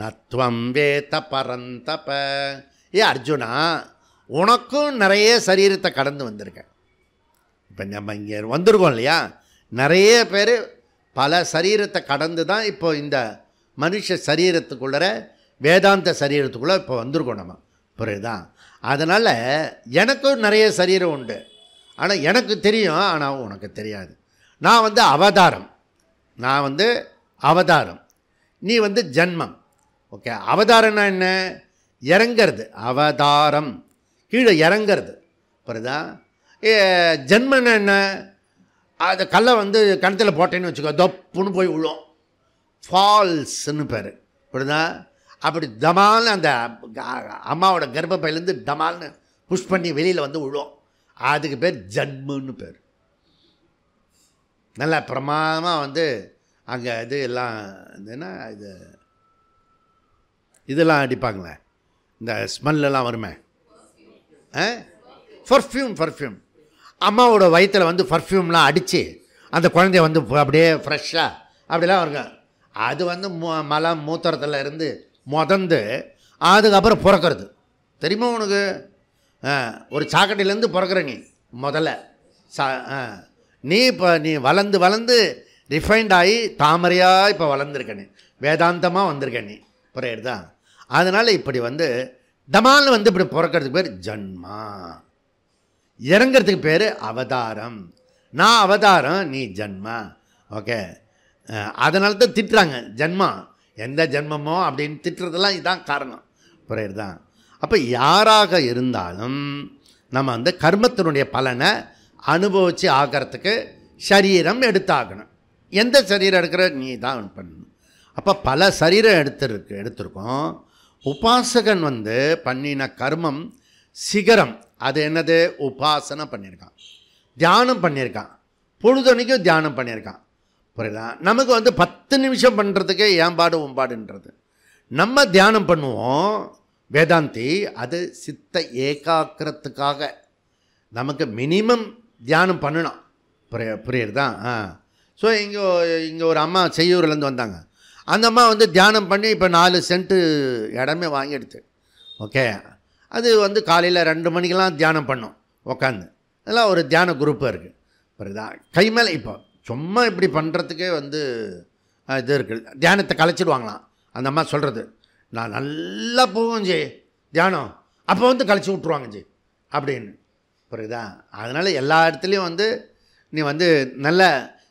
நத்வம் வேத பரந்தப. அர்ஜுனா, உனக்கும் நிறைய சரீரத்தை கடந்து வந்திருக்க. இப்போ நம்ம இங்கே வந்திருக்கோம் இல்லையா, நிறைய பேர் பல சரீரத்தை கடந்து தான் இப்போ இந்த மனுஷ சரீரத்துக்குள்ளே, வேதாந்த சரீரத்துக்குள்ளே இப்போ வந்திருக்கோம் நம்ம, புரியுதா? அதனால் எனக்கும் நிறைய சரீரம் உண்டு, ஆனால் எனக்கு தெரியும், ஆனால் உனக்கு தெரியாது. நான் வந்து அவதாரம், நான் வந்து அவதாரம், நீ வந்து ஜன்மம். ஓகே, அவதாரம்னா என்ன? இறங்கிறது. அவதாரம் கீழே இறங்கிறது, புரியுதா? ஜென்மன்னா என்ன? அது கல்லை வந்து கணத்தில் போட்டேன்னு வச்சுக்கோ, தொப்புன்னு போய் விழும், ஃபால்ஸ்ன்னு பேர், புரியுதா? அப்படி தமால்னு அந்த அம்மாவோட கர்ப்பப்பையிலேருந்து டமால்னு புஷ் பண்ணி வெளியில் வந்து விழும், அதுக்கு பேர் ஜன்மன்னு பேர். நல்லா பிரமாதமாக வந்து அங்கே இது எல்லாம் இதுன்னா இதெல்லாம் அடிப்பாங்களே, இந்த ஸ்மெல்லாம் வருமே, பர்ஃப்யூம். அம்மாவோட வயிற்றில் வந்து பர்ஃப்யூம்லாம் அடித்து அந்த குழந்தைய வந்து அப்படியே ஃப்ரெஷ்ஷாக அப்படிலாம் வருங்க. அது வந்து மலம் மூத்திரத்தில் இருந்து முதந்து அதுக்கப்புறம் பிறக்கிறது. தெரியுமா உனக்கு? ஒரு சாக்கடையிலேருந்து பிறக்கிற நீ முதல்ல நீ வளர்ந்து ரிஃபைண்ட் ஆகி தாமரையாக இப்போ வளர்ந்துருக்க, நீ வேதாந்தமாக வந்திருக்க, நீ புரியுதா? அதனால் இப்படி வந்து டமால்னு வந்து இப்படி பிறக்கிறதுக்கு பேர் ஜன்மா, இறங்கிறதுக்கு பேர் அவதாரம். நான் அவதாரம், நீ ஜன்மா. ஓகே, அதனால தான் திட்டுறாங்க, ஜன்மா எந்த ஜென்மமோ அப்படின்னு திட்டுறதெல்லாம் இதுதான் காரணம், புரியுதா? அப்போ யாராக இருந்தாலும் நம்ம வந்து கர்மத்தினுடைய பலனை அனுபவித்து ஆகிறதுக்கு சரீரம் எடுத்தாகணும். எந்த சரீரம் எடுக்கிற நீ தான் பண்ணணும். அப்போ பல சரீரம் எடுத்திருக்கோம். உபாசகன் வந்து பண்ணின கர்மம் சிகரம், அது என்னது? உபாசனை பண்ணியிருக்கான், தியானம் பண்ணியிருக்கான், பொழுதனைக்கும் தியானம் பண்ணியிருக்கான், புரியுதா? நமக்கு வந்து 10 நிமிஷம் பண்ணுறதுக்கே ஏம்பாடு உம்பாடுன்றது. நம்ம தியானம் பண்ணுவோம் வேதாந்தி, அது சித்த ஏகாக்கிரத்துக்காக நமக்கு மினிமம் தியானம் பண்ணணும், புரியுறதா? ஸோ இங்கே ஒரு அம்மா செய்யூர்லேருந்து வந்தாங்க. அந்த அம்மா வந்து தியானம் பண்ணி இப்போ 4 சென்ட்டு இடமே வாங்கிடுது. ஓகே, அது வந்து காலையில் 2 மணிக்கெல்லாம் தியானம் பண்ணோம் உக்காந்து. அதெல்லாம் ஒரு தியான குரூப்பு இருக்குது, புரியுதா? கை மேலே இப்போ சும்மா இப்படி பண்ணுறதுக்கே வந்து இது இருக்குது. தியானத்தை கலைச்சிடுவாங்களாம் அந்த அம்மா சொல்கிறது. நான் நல்லா போவோம் ஜி தியானம், அப்போ வந்து கழிச்சு விட்ருவாங்க ஜி அப்படின்னு, புரியுதா? அதனால் எல்லா இடத்துலையும் வந்து நீ வந்து நல்ல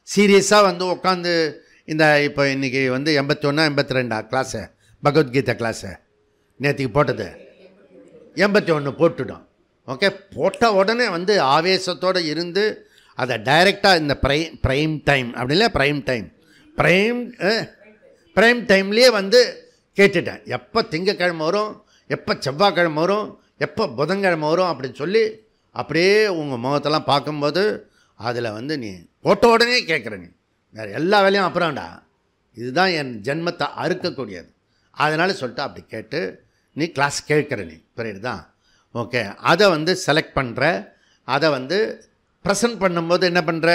சீரியஸாக வந்து உட்காந்து இந்த இப்போ இன்றைக்கி வந்து 81 82 கிளாஸு பகவத்கீதை கிளாஸு நேற்றுக்கு போட்டது 81 போட்டுட்டோம். ஓகே, போட்ட உடனே வந்து ஆவேசத்தோடு இருந்து அதை டைரெக்டாக இந்த ப்ரைம் டைம் அப்படி இல்லை, ப்ரைம் டைம்லேயே வந்து கேட்டுட்டேன். எப்போ திங்கக்கிழமை வரும், எப்போ செவ்வாய்க்கிழமை வரும், எப்போ புதன்கிழமை வரும் அப்படின்னு சொல்லி அப்படியே உங்கள் முகத்தெல்லாம் பார்க்கும்போது அதில் வந்து நீ போட்ட உடனே கேட்குற, நீ வேறு எல்லா வேலையும் அப்புறம்டா, இதுதான் என் ஜென்மத்தை அறுக்கக்கூடியது. அதனால சொல்லிட்டு அப்படி கேட்டு நீ கிளாஸ் கேட்குற, நீ புரியுதுதான்? ஓகே, அதை வந்து செலக்ட் பண்ணுற, அதை வந்து ப்ரெசன்ட் பண்ணும்போது என்ன பண்ணுற?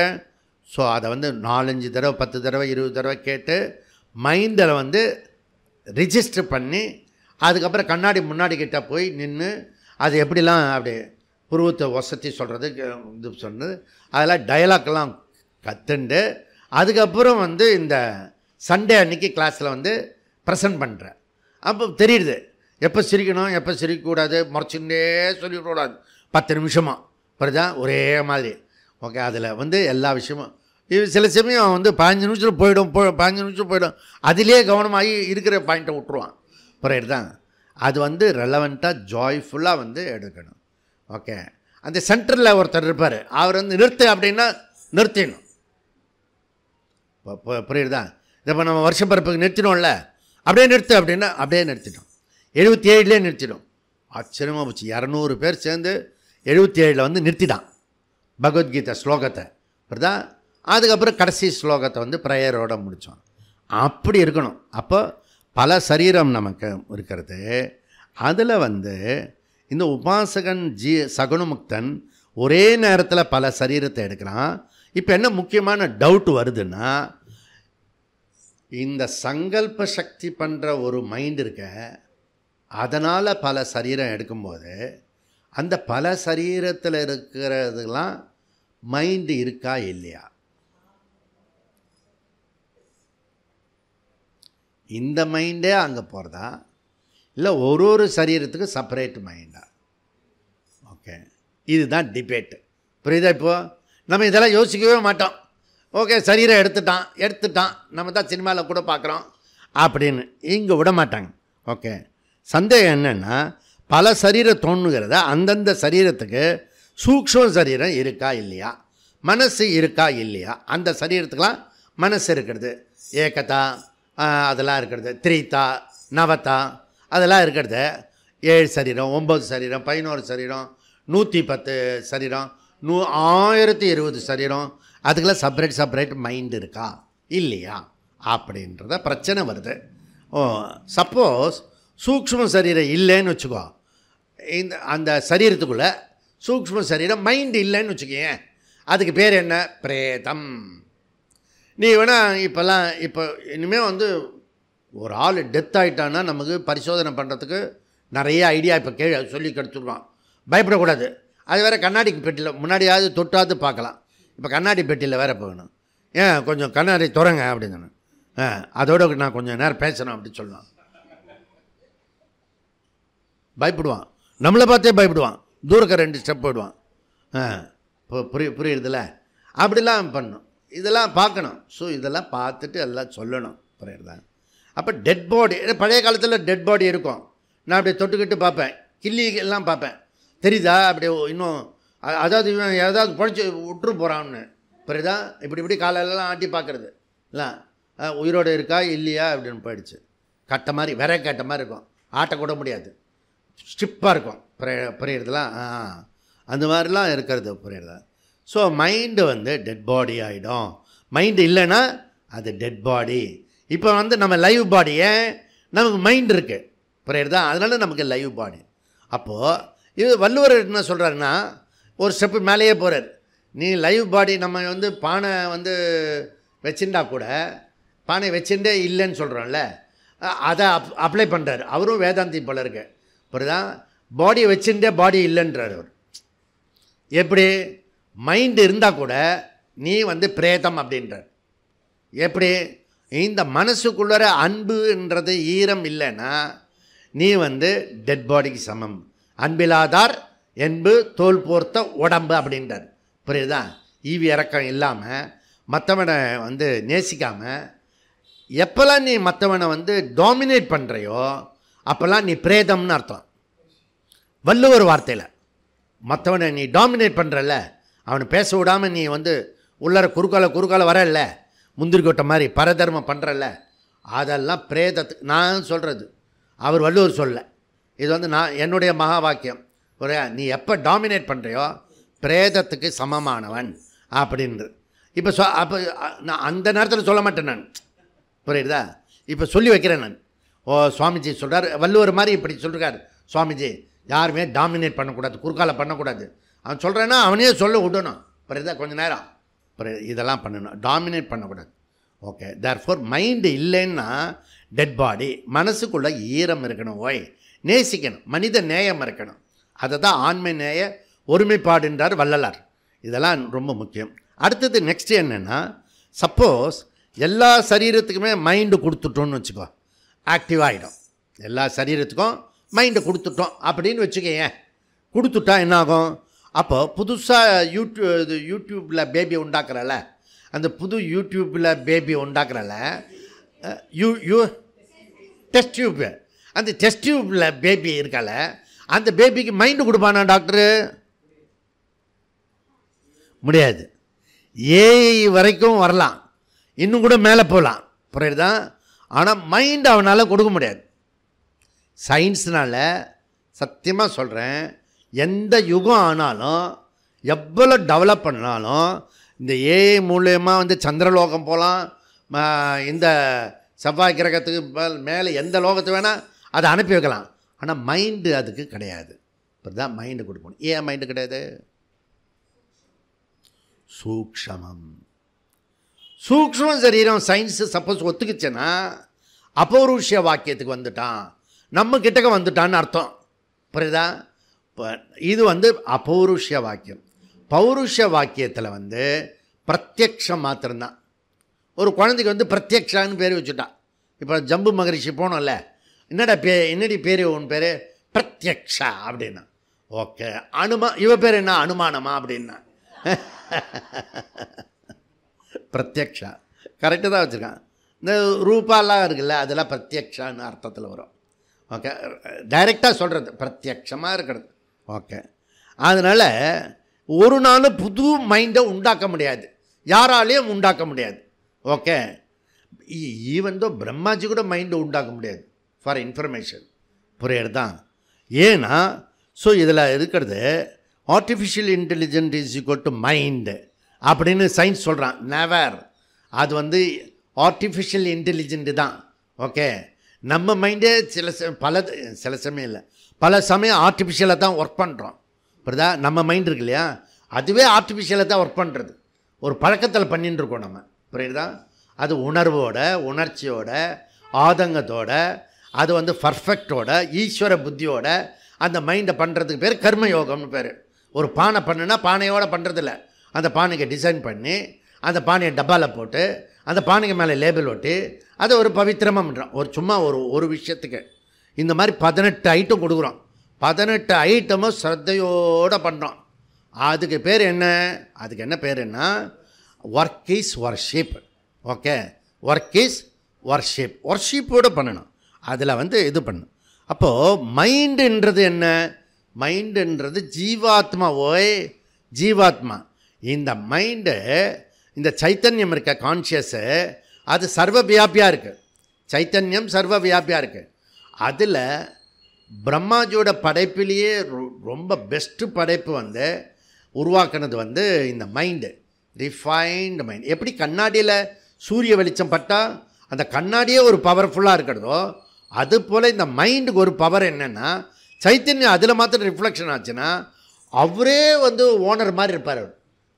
ஸோ அதை வந்து 4-5 தடவை 10 தடவை 20 தடவை கேட்டு மைண்டில் வந்து ரிஜிஸ்டர் பண்ணி, அதுக்கப்புறம் கண்ணாடி முன்னாடி கிட்ட போய் நின்று அது எப்படிலாம் அப்படி புருவத்தை வசதி சொல்கிறது இது சொன்னது அதெல்லாம் டயலாக்லாம் கற்றுண்டு அதுக்கப்புறம் வந்து இந்த சண்டே அன்றைக்கி கிளாஸில் வந்து ப்ரெசன்ட் பண்ணுறேன். அப்போ தெரியுது எப்போ சிரிக்கணும், எப்போ சிரிக்கக்கூடாது, முறைச்சுட்டே சொல்லிவிடக்கூடாது 10 நிமிஷமாக, புரியுதா? ஒரே மாதிரி. ஓகே, அதில் வந்து எல்லா விஷயமும் இது சில சமயம் வந்து 15 நிமிஷத்தில் போயிடும், 15 நிமிஷம் போயிடும், அதிலே கவனமாகி இருக்கிற பாயிண்ட்டை விட்டுருவான், புரியுதுதான்? அது வந்து ரெலவெண்ட்டாக ஜாய்ஃபுல்லாக வந்து எடுக்கணும். ஓகே, அந்த சென்டரில் ஒருத்தர் இருப்பார், அவர் வந்து நிறுத்து அப்படின்னா நிறுத்திடணும். புரியுதுதா? இப்போ நம்ம வருஷ பிறப்புக்கு நிறுத்தினோம்ல, அப்படியே நிறுத்து அப்படின்னா அப்படியே நிறுத்திட்டோம். 77லேயே நிறுத்திடும். ஆச்சரியமாக போச்சு. 200 பேர் சேர்ந்து 77 வந்து நிறுத்திட்டான் பகவத்கீதை ஸ்லோகத்தை. அப்படிதான். அதுக்கப்புறம் கடைசி ஸ்லோகத்தை வந்து ப்ரேயரோடு முடித்தோம். அப்படி இருக்கணும். அப்போ பல சரீரம் நமக்கு இருக்கிறது. அதில் வந்து இந்த உபாசகன் சகுனமுக்தன் ஒரே நேரத்தில் பல சரீரத்தை எடுக்கிறான். இப்போ என்ன முக்கியமான டவுட் வருதுன்னா, இந்த சங்கல்ப சக்தி பண்ணுற ஒரு மைண்ட் இருக்க, அதனால் பல சரீரம் எடுக்கும்போது அந்த பல சரீரத்தில் இருக்கிறதுலாம் மைண்டு இருக்கா இல்லையா? இந்த மைண்டே அங்கே போகிறதா, இல்லை ஒரு சரீரத்துக்கு செப்பரேட் மைண்டா? ஓகே, இதுதான் டிபேட்டு. புரியுதா? இப்போது நம்ம இதெல்லாம் யோசிக்கவே மாட்டோம். ஓகே, சரீரம் எடுத்துட்டான் நம்ம தான் சினிமாவில் கூட பார்க்குறோம் அப்படின்னு இங்கே விட மாட்டாங்க. ஓகே, சந்தேகம் என்னென்னா, பல சரீரம் தோணுகிறத அந்தந்த சரீரத்துக்கு சூக்ஷ்ம சரீரம் இருக்கா இல்லையா, மனசு இருக்கா இல்லையா? அந்த சரீரத்துக்கெலாம் மனசு இருக்கிறது, ஏகதா அதெல்லாம் இருக்கிறது, திரிதா நவதா அதெல்லாம் இருக்கிறது. 7 சரீரம், 9 சரீரம், 11 சரீரம், 110 சரீரம், 1020 சரீரம், அதுக்கெல்லாம் செப்பரேட் மைண்டு இருக்கா இல்லையா அப்படின்றத பிரச்சனை வருது. சப்போஸ் சூக்ஷ்ம சரீரம் இல்லைன்னு வச்சுக்கோ, இந்த அந்த சரீரத்துக்குள்ளே சூக்ஷ்ம சரீரம் மைண்டு இல்லைன்னு வச்சுக்கேன், அதுக்கு பேர் என்ன? பிரேதம். நீ வேணால் இப்போ இனிமேல் வந்து ஒரு ஆள் டெத் ஆகிட்டான்னா நமக்கு பரிசோதனை பண்ணுறதுக்கு நிறைய ஐடியா இப்போ சொல்லி கெடுத்துடுவான். பயப்படக்கூடாது. அது வேறு கண்ணாடி பெட்டியில் முன்னாடியாவது தொட்டாவது பார்க்கலாம். இப்போ கண்ணாடி பெட்டியில் வேறு போகணும். ஏன் கொஞ்சம் கண்ணாடி துறங்க அப்படின்னு சொன்னேன். அதோட நான் கொஞ்சம் நேரம் பேசணும் அப்படின்னு சொல்லலாம். பயப்படுவான், நம்மளை பார்த்தே பயப்படுவான், தூரக்க 2 ஸ்டெப் போயிடுவான். புரியுறதில்ல? அப்படிலாம் பண்ணணும், இதெல்லாம் பார்க்கணும். ஸோ இதெல்லாம் பார்த்துட்டு எல்லாம் சொல்லணும். புரியுறதா? அப்போ டெட் பாடி, பழைய காலத்தில் டெட் பாடி இருக்கும், நான் அப்படியே தொட்டுக்கிட்டு பார்ப்பேன், கிள்ளி எல்லாம் பார்ப்பேன், தெரியுதா? அப்படியே இன்னும் அதாவது இவன் ஏதாவது பொழைச்சி விட்டுரு போகிறான்னு. புரியுதா? இப்படி காலையிலலாம் ஆட்டி பார்க்குறது இல்லை, உயிரோடு இருக்கா இல்லையா அப்படின்னு போயிடுச்சு. கட்ட மாதிரி விர கட்ட மாதிரி இருக்கும், ஆட்டக்கூட முடியாது, ஸ்டிப்பாக இருக்கும். புரியுறதுலாம் அந்த மாதிரிலாம் இருக்கிறது. புரியுறதா? ஸோ மைண்டு வந்து டெட் பாடி ஆகிடும். மைண்டு இல்லைன்னா அது டெட் பாடி. இப்போ வந்து நம்ம லைவ் பாடியே நமக்கு மைண்ட் இருக்குது. புரியுறதா? அதனால நமக்கு லைவ் பாடி. அப்போது இது வள்ளுவர் என்ன சொல்கிறாருன்னா, ஒரு ஸ்டெப்பு மேலேயே போகிறார். நீ லைவ் பாடி நம்ம வந்து பானை வந்து வச்சுட்டா கூட, பானை வச்சுட்டே இல்லைன்னு சொல்கிறோம்ல, அதை அப்ளை பண்ணுறாரு. அவரும் வேதாந்தி போல இருக்கு. புரியுதா? பாடியை வச்சுட்டே பாடி இல்லைன்றார் அவர். எப்படி? மைண்டு இருந்தால் கூட நீ வந்து பிரேதம் அப்படின்றார். எப்படி? இந்த மனசுக்குள்ளே அன்புன்றது ஈரம் இல்லைன்னா நீ வந்து டெட் பாடிக்கு சமம். அன்பிலாதார் என்பு தோல் போர்த்த உடம்பு அப்படின்றார். புரியுதா? ஈவி இறக்கம் இல்லாமல் மற்றவனை வந்து நேசிக்காமல் எப்போல்லாம் நீ மற்றவனை வந்து டாமினேட் பண்ணுறையோ அப்போல்லாம் நீ பிரேதம்னு அர்த்தம். வள்ளுவர் வார்த்தையில் மற்றவனை நீ டாமினேட் பண்ணுறல்ல, அவனை பேச விடாமல் நீ வந்து உள்ளார குறுக்கால வரல, முந்திரி கொட்டை மாதிரி பரதர்மம் பண்ணுறல்ல, அதெல்லாம் பிரேதத்துக்கு நான் சொல்கிறது. அவர் வள்ளுவர் சொல்ல, இது வந்து நான் என்னுடைய மகா வாக்கியம். ஒரு நீ எப்போ டாமினேட் பண்ணுறையோ பிரேதத்துக்கு சமமானவன் அப்படின்றது. இப்போ அப்போ நான் அந்த நேரத்தில் சொல்ல மாட்டேன் நான். புரியுதா? இப்போ சொல்லி வைக்கிறேன் நான். சுவாமிஜி சொல்கிறார், வள்ளுவர் மாதிரி இப்படி சொல்கிறார் சுவாமிஜி, யாருமே டாமினேட் பண்ணக்கூடாது, குறுக்கால பண்ணக்கூடாது. அவன் சொல்கிறேன்னா அவனே சொல்ல விடணும். புரியுதா? கொஞ்சம் நேரம் இதெல்லாம் பண்ணணும், டாமினேட் பண்ணக்கூடாது. ஓகே, தேர்ஃபோர் மைண்டு இல்லைன்னா டெட் பாடி. மனசுக்குள்ளே ஈரம் இருக்கணும், நேசிக்கணும், மனித நேயம் இருக்கணும். அதை தான் ஆண்மை நேய ஒருமைப்பாடுன்றார் வள்ளலார். இதெல்லாம் ரொம்ப முக்கியம். அடுத்தது நெக்ஸ்ட்டு என்னென்னா, சப்போஸ் எல்லா சரீரத்துக்குமே மைண்டு கொடுத்துட்டோன்னு வச்சுக்கோ, ஆக்டிவ் ஆகிடும். எல்லா சரீரத்துக்கும் மைண்டை கொடுத்துட்டோம் அப்படின்னு வச்சுக்கேன். கொடுத்துட்டா என்னாகும்? அப்போ புதுசாக யூடியூப்பில் பேபி உண்டாக்குறல, அந்த புது யூடியூப்பில் பேபி உண்டாக்குறல டெஸ்ட் டியூப்பு, அந்த டெஸ்ட் டியூப்பில் பேபி இருக்கால, அந்த பேபிக்கு மைண்டு கொடுப்பானா டாக்டரு? முடியாது. ஏஐ வரைக்கும் வரலாம், இன்னும் கூட மேலே போகலாம், புரியுதா? ஆனால் மைண்ட் அவனால் கொடுக்க முடியாது. சயின்ஸ்னால் சத்தியமாக சொல்கிறேன், எந்த யுகம் ஆனாலும் எவ்வளோ டெவலப் பண்ணாலும் இந்த ஏஐ மூலயமா வந்து சந்திரலோகம் போகலாம், இந்த செவ்வாய் கிரகத்துக்கு மேலே எந்த லோகத்தை வேணால் அதை அனுப்பி வைக்கலாம். ஆனால் மைண்டு அதுக்கு கிடையாது. இப்போ தான் மைண்டு கொடுக்கணும். ஏன் மைண்டு கிடையாது? சூக்ஷமம். சூக்ஷ்ம சரீரம் சயின்ஸு சப்போஸ் ஒத்துக்குச்சுன்னா அபௌருஷ்ய வாக்கியத்துக்கு வந்துட்டான், நம்ம கிட்டக்க வந்துட்டான்னு அர்த்தம், புரியுதா? இப்போ இது வந்து அபௌருஷ்ய வாக்கியம். பௌருஷ்ய வாக்கியத்தில் வந்து பிரத்யக்ஷம் மாத்திரம்தான். ஒரு குழந்தைக்கு வந்து பிரத்யக்ஷான்னு பேர் வச்சுட்டா. இப்போ ஜம்பு மகரிஷி போனோம்ல, என்னடி பேர் உன் பேர்? பிரத்யக்ஷா அப்படின்னா. ஓகே, இவ பேர் என்ன? அனுமானமா அப்படின்னா. பிரத்யக்ஷா கரெக்டாக தான் வச்சுருக்கான். இந்த ரூபாலாம் இருக்குல்ல, அதெல்லாம் பிரத்யக்ஷான்னு அர்த்தத்தில் வரும். ஓகே, டைரெக்டாக சொல்கிறது பிரத்யக்ஷமாக இருக்கிறது. ஓகே, அதனால் ஒரு நாள் புது மைண்டை உண்டாக்க முடியாது, யாராலையும் உண்டாக்க முடியாது. ஓகே, ஈவன் தோ பிரம்மாஜி கூட மைண்டை உண்டாக்க முடியாது, ஃபார் இன்ஃபர்மேஷன், புரியுறதான்? ஏன்னா ஸோ இதில் இருக்கிறது artificial intelligent is equal to mind அப்படின்னு சயின்ஸ் சொல்கிறான். நெவர். அது வந்து ஆர்டிஃபிஷியல் இன்டெலிஜென்ட்டு தான். ஓகே, நம்ம மைண்டே சில சமயம் இல்லை, பல சமயம் ஆர்டிஃபிஷியலாக தான் ஒர்க் பண்ணுறோம், புரியுதா? நம்ம மைண்ட் இருக்கு இல்லையா, அதுவே ஆர்டிஃபிஷியலாக தான் ஒர்க் பண்ணுறது. ஒரு பழக்கத்தில் பண்ணிட்டு இருக்கோம் நம்ம, புரியுதா? அது உணர்வோட, உணர்ச்சியோட, ஆதங்கத்தோட, அது வந்து பர்ஃபெக்டோட, ஈஸ்வர புத்தியோட அந்த மைண்டை பண்ணுறதுக்கு பேர் கர்மயோகம்னு பேர். ஒரு பானை பண்ணுன்னா பானையோடு பண்ணுறதில்ல, அந்த பானைக்கு டிசைன் பண்ணி அந்த பானையை டப்பாவில் போட்டு அந்த பானைக்கு மேலே லேபிள் ஒட்டி அதை ஒரு பவித்திரமாக பண்ணுறோம். சும்மா ஒரு விஷயத்துக்கு இந்த மாதிரி 18 ஐட்டம் கொடுக்குறோம். 18 ஐட்டமும் ஸ்ரத்தையோடு பண்ணுறோம். அதுக்கு பேர் என்ன? அதுக்கு என்ன பேருன்னா work is worship. Okay, work is worship. வர்ஷிப்போடு பண்ணணும். அதில் வந்து இது பண்ணணும். அப்போது மைண்டுன்றது என்ன? மைண்டுன்றது ஜீவாத்மா. ஜீவாத்மா. இந்த மைண்டு, இந்த சைத்தன்யம் இருக்க கான்ஷியஸு, அது சர்வ வியாபியாக இருக்குது. சைத்தன்யம் சர்வ வியாபியாக இருக்குது. அதில் பிரம்மாஜியோட படைப்பிலேயே ரொம்ப பெஸ்ட்டு படைப்பு வந்து உருவாக்குனது வந்து இந்த மைண்டு, ரிஃபைன்டு மைண்ட். எப்படி கண்ணாடியில் சூரிய வெளிச்சம் பட்டால் அந்த கண்ணாடியே ஒரு பவர்ஃபுல்லாக இருக்கிறதோ, அதுபோல் இந்த மைண்டுக்கு ஒரு பவர் என்னென்னா, சைத்தன்யம் அதில் மாத்திரம் ரிஃப்ளெக்ஷன் ஆச்சுன்னா அவரே வந்து ஓனர் மாதிரி இருப்பார் அவர்.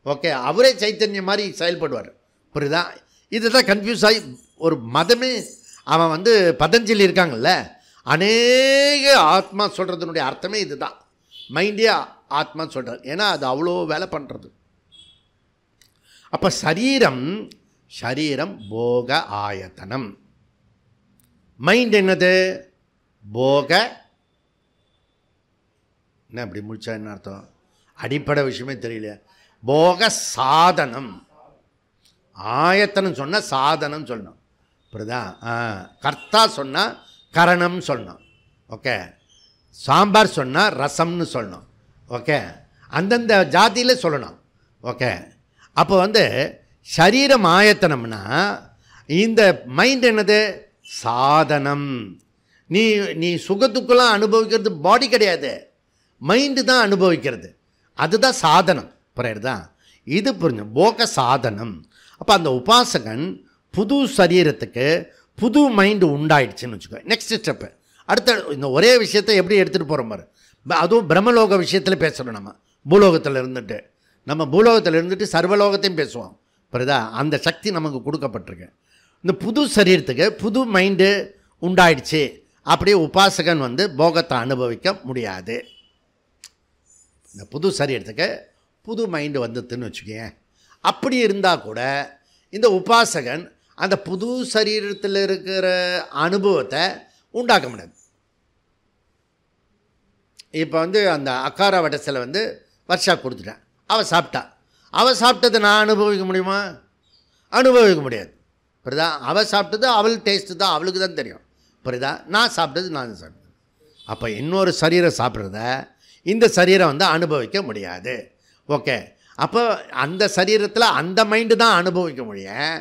ஓகே, அவரே சைத்தன்யம் மாதிரி செயல்படுவார், புரியுதா? இதுதான் கன்ஃபியூஸ் ஆகி ஒரு மதமே. அவன் வந்து பதஞ்சலி இருக்காங்கல்ல, அநேக ஆத்மா சொல்கிறதுனுடைய அர்த்தமே இது தான். மைண்டே ஆத்மா சொல்கிறார், ஏன்னா அது அவ்வளோ வேலை பண்ணுறது. அப்போ சரீரம் போக ஆயத்தனம். மைண்ட் என்னது? போக. என்ன அப்படி முடிச்சா என்ன அர்த்தம்? அடிப்படை விஷயமே தெரியல. போக சாதனம். ஆயத்தனம் சொன்னால் சாதனம் சொல்லணும், புரியுதா? கர்த்தா சொன்னால் கரணம் சொல்லணும். ஓகே, சாம்பார் சொன்னால் ரசம்னு சொல்லணும். ஓகே, அந்தந்த ஜாதியில் சொல்லணும். ஓகே, அப்போ வந்து சரீரம் ஆயத்தனம்னா இந்த மைண்ட் என்னது? சாதனம். நீ சுகத்துக்கெல்லாம் அனுபவிக்கிறது பாடி கிடையாது, மைண்டு தான் அனுபவிக்கிறது. அதுதான் சாதனம், புரியுறதா? இது புரிஞ்சு போக சாதனம். அப்போ அந்த உபாசகன் புது சரீரத்துக்கு புது மைண்டு உண்டாயிடுச்சுன்னு வச்சுக்கோ. நெக்ஸ்ட் ஸ்டெப்பு, அடுத்த இந்த ஒரே விஷயத்தை எப்படி எடுத்துகிட்டு போகிற மாதிரி, அதுவும் பிரம்மலோக விஷயத்தில் பேசுகிறோம். நம்ம பூலோகத்தில் இருந்துட்டு சர்வலோகத்தையும் பேசுவோம், புரியுதா? அந்த சக்தி நமக்கு கொடுக்கப்பட்டிருக்கு. இந்த புது சரீரத்துக்கு புது மைண்டு உண்டாயிடுச்சு, அப்படியே உபாசகன் வந்து போகத்தை அனுபவிக்க முடியாது. இந்த புது சரீரத்துக்கு புது மைண்டு வந்துட்டுன்னு வச்சுக்கேன். அப்படி இருந்தால் கூட இந்த உபாசகன் அந்த புது சரீரத்தில் இருக்கிற அனுபவத்தை உண்டாக்க முடியாது. இப்போ வந்து அந்த அக்காரா வடசில் வந்து வர்ஷா கொடுத்துட்டேன், அவள் சாப்பிட்டதை நான் அனுபவிக்க முடியுமா? அனுபவிக்க முடியாது, புரியுதா? அவள் சாப்பிட்டது அவள் டேஸ்ட்டு தான், அவளுக்கு தான் தெரியும், புரியுதா? நான் சாப்பிட்டது நான் சாப்பிட்டது. அப்போ இன்னொரு சரீரம் சாப்பிட்றத இந்த சரீரம் வந்து அனுபவிக்க முடியாது. ஓகே, அப்போ அந்த சரீரத்தில் அந்த மைண்டு தான் அனுபவிக்க முடியும்,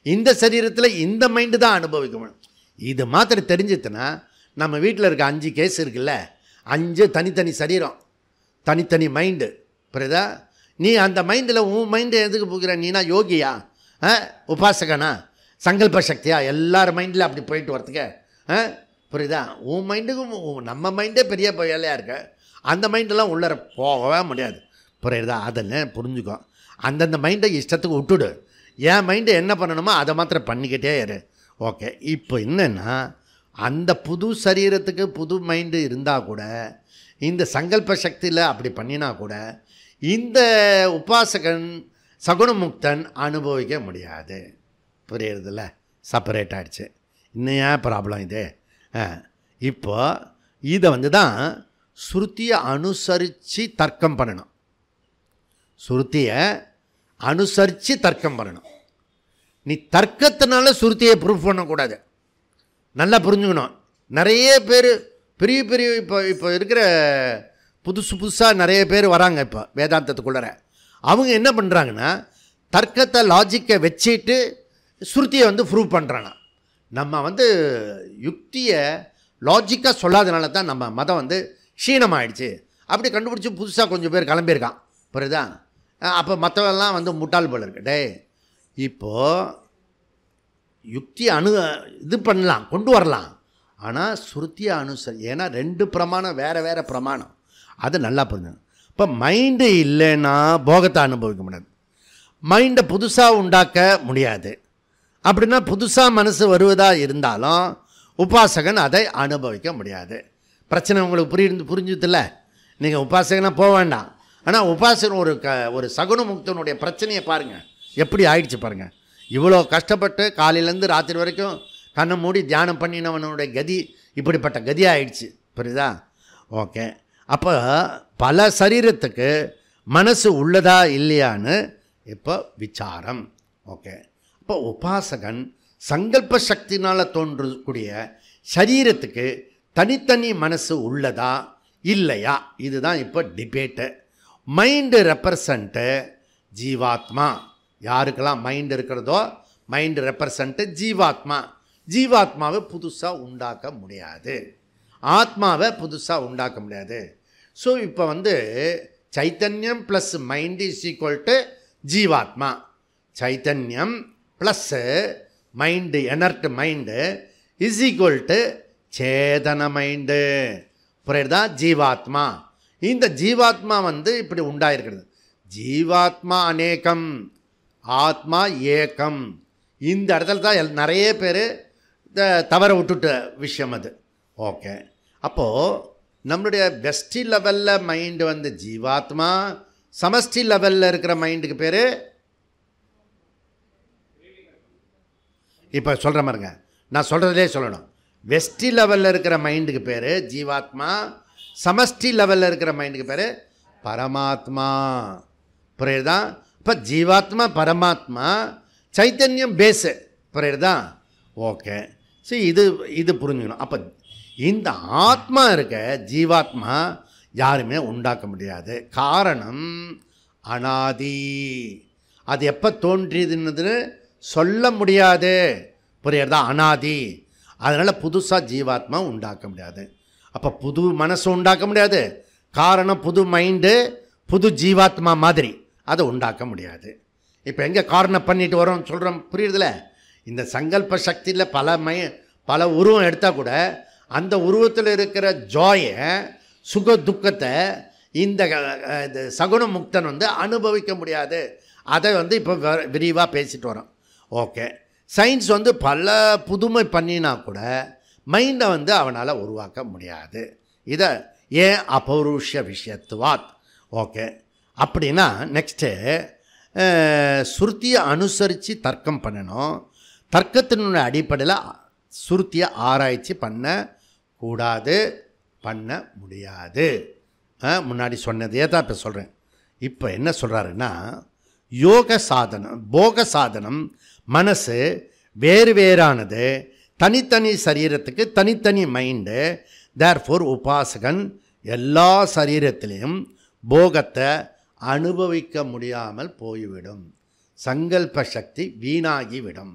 இந்த சரீரத்தில் இந்த மைண்டு தான் அனுபவிக்க முடியும். இது மாத்திரம் தெரிஞ்சுதுன்னா நம்ம வீட்டில் இருக்க 5 கேஸ் இருக்குல்ல, 5 தனித்தனி சரீரம், தனித்தனி மைண்டு. புரியுதா? நீ அந்த மைண்டில் உன் மைண்டு எதுக்கு போகிற? நீனா யோகியா, உபாசகனா, சங்கல்ப சக்தியா? எல்லார் மைண்டில் அப்படி போயிட்டு வரத்துக்கு புரியுதா? உன் மைண்டுக்கும் நம்ம மைண்டே பெரிய வேலையாக இருக்க, அந்த மைண்டெல்லாம் உள்ளே போகவே முடியாது. புரியுதா? அதெல்லாம் புரிஞ்சுக்கோ. அந்தந்த மைண்டை இஷ்டத்துக்கு விட்டுடு. என் மைண்டு என்ன பண்ணணுமோ அதை மாத்திரம் பண்ணிக்கிட்டே இரு. ஓகே, இப்போ என்னென்னா அந்த புது சரீரத்துக்கு புது மைண்டு இருந்தால் கூட, இந்த சங்கல்ப சக்தியில் அப்படி பண்ணினா கூட இந்த உபாசகன் சகுணமுக்தன் அனுபவிக்க முடியாது. புரியுறதில்ல? செப்பரேட் ஆகிடுச்சு. இன்னும் ஏன் ப்ராப்ளம் இது? இப்போ இதை வந்து தான் ஸ்ருதியை அனுசரித்து தர்க்கம் பண்ணணும். ஸ்ருதியை அனுசரித்து தர்க்கம் பண்ணணும். நீ தர்க்கத்தினால ஸ்ருதியை ப்ரூஃப் பண்ணக்கூடாது. நல்லா புரிஞ்சுக்கணும். நிறைய பேர் பெரிய பெரிய இப்போ இருக்கிற புதுசாக நிறைய பேர் வராங்க இப்போ வேதாந்தத்துக்குள்ளே. அவங்க என்ன பண்ணுறாங்கன்னா தர்க்கத்தை லாஜிக்கை வச்சுட்டு ஸ்ருதியை வந்து ப்ரூவ் பண்ணுறாங்க. நம்ம வந்து யுக்தியை லாஜிக்காக சொல்லாதனால தான் நம்ம மதம் வந்து க்ஷீணமாகிடுச்சு. அப்படி கண்டுபிடிச்சி புதுசாக கொஞ்சம் பேர் கிளம்பியிருக்கான். புரியுதா? அப்போ மற்றவெல்லாம் வந்து முட்டாள் போல இருக்கு. டே, இப்போது யுக்தியை இது பண்ணலாம், கொண்டு வரலாம், ஆனால் ஸ்ருதியை அனுசரி. ஏன்னா 2 பிரமாணம் வேறு வேறு பிரமாணம். அது நல்லா புரிஞ்சுக்கணும். இப்போ மைண்டு இல்லைன்னா போகத்தை அனுபவிக்க முடியாது, மைண்டை புதுசாக உண்டாக்க முடியாது. அப்படின்னா புதுசாக மனசு வருவதாக இருந்தாலும் உபாசகன் அதை அனுபவிக்க முடியாது. பிரச்சனை உங்களுக்கு புரிஞ்சுதில்ல? நீங்கள் உபாசகனாக போக வேண்டாம். ஆனால் உபாசகன் ஒரு சகுணமுக்தனுடைய பிரச்சனையை பாருங்கள், எப்படி ஆயிடுச்சு பாருங்கள். இவ்வளோ கஷ்டப்பட்டு காலையிலேருந்து ராத்திரி வரைக்கும் கண்ணை மூடி தியானம் பண்ணினவனுடைய கதி இப்படிப்பட்ட கதி ஆயிடுச்சு. புரியுதா? ஓகே, அப்போ பல சரீரத்துக்கு மனசு உள்ளதா இல்லையான்னு இப்போ விசாரம். ஓகே, இப்போ உபாசகன் சங்கல்ப சக்தினால் தோன்றக்கூடிய சரீரத்துக்கு தனித்தனி மனசு உள்ளதா இல்லையா, இதுதான் இப்போ டிபேட்டு. மைண்டு ரெப்ரசன்ட்டு ஜீவாத்மா. யாருக்கெல்லாம் மைண்டு இருக்கிறதோ மைண்டு ரெப்ரசன்ட்டு ஜீவாத்மா. ஜீவாத்மாவை புதுசாக உண்டாக்க முடியாது, ஆத்மாவை புதுசாக உண்டாக்க முடியாது. ஸோ இப்போ வந்து சைத்தன்யம் plus mind is equal to ஜீவாத்மா. சைத்தன்யம் plus mind, inert mind is equal to சேதன மைண்டு. புரியுதா? ஜீவாத்மா. இந்த ஜீவாத்மா வந்து இப்படி உண்டாயிருக்கிறது. ஜீவாத்மா அநேகம், ஆத்மா ஏகம். இந்த இடத்துல தான் நிறைய பேர் தவற விட்டுட்ட விஷயம் அது. ஓகே, அப்போது நம்மளுடைய வெஸ்டி லெவலில் மைண்டு வந்து ஜீவாத்மா, சமஷ்டி லெவலில் இருக்கிற மைண்டுக்கு பேர் இப்போ சொல்கிற மாதிரிங்க, நான் சொல்கிறதே சொல்லணும். வெஸ்டி லெவலில் இருக்கிற மைண்டுக்கு பேர் ஜீவாத்மா, சமஷ்டி லெவலில் இருக்கிற மைண்டுக்கு பேர் பரமாத்மா. புரியுதா? இப்போ ஜீவாத்மா பரமாத்மா, சைத்தன்யம் பேஸு. புரியுதா? ஓகே, சரி, இது புரிஞ்சுக்கணும். அப்போ இந்த ஆத்மா இருக்க ஜீவாத்மா யாருமே உண்டாக்க முடியாது. காரணம் அனாதி. அது எப்போ தோன்றியதுன்னு சொல்ல முடியாது. புரியுறதா? அனாதி. அதனால் புதுசாக ஜீவாத்மா உண்டாக்க முடியாது. அப்போ புது மனசு உண்டாக்க முடியாது. காரணம் புது மைண்டு, புது ஜீவாத்மா மாதிரி அதை உண்டாக்க முடியாது. இப்போ எங்கே காரணம் பண்ணிட்டு வரோம் சொல்கிறோம், புரியுறதில்ல? இந்த சங்கல்ப சக்தியில் பல உருவம் எடுத்தால் கூட அந்த உருவத்தில் இருக்கிற ஜாயை, சுக துக்கத்தை இந்த சகுண முக்தன் வந்து அனுபவிக்க முடியாது. அதை வந்து இப்போ விரிவாக பேசிட்டு வரோம். ஓகே, சயின்ஸ் வந்து பல புதுமை பண்ணினா கூட மைண்டை வந்து அவனால் உருவாக்க முடியாது. இதை ஏன் அபௌருஷ விஷயத்துவாத். ஓகே, அப்படின்னா நெக்ஸ்ட்டு சுருத்தியை அனுசரித்து தர்க்கம் பண்ணணும். தர்க்கத்தினுடைய அடிப்படையில் சுருத்தியை ஆராய்ச்சி பண்ணக்கூடாது, பண்ண முடியாது. முன்னாடி சொன்னதே தான் இப்போ சொல்கிறேன். இப்போ என்ன சொல்கிறாருன்னா, யோக சாதனம், போக சாதனம், மனசு வேறு வேறானது, தனித்தனி சரீரத்துக்கு தனித்தனி மைண்டு. தேர்ஃபோர் உபாசகன் எல்லா சரீரத்திலையும் போகத்தை அனுபவிக்க முடியாமல் போய்விடும். சங்கல்ப சக்தி வீணாகிவிடும்,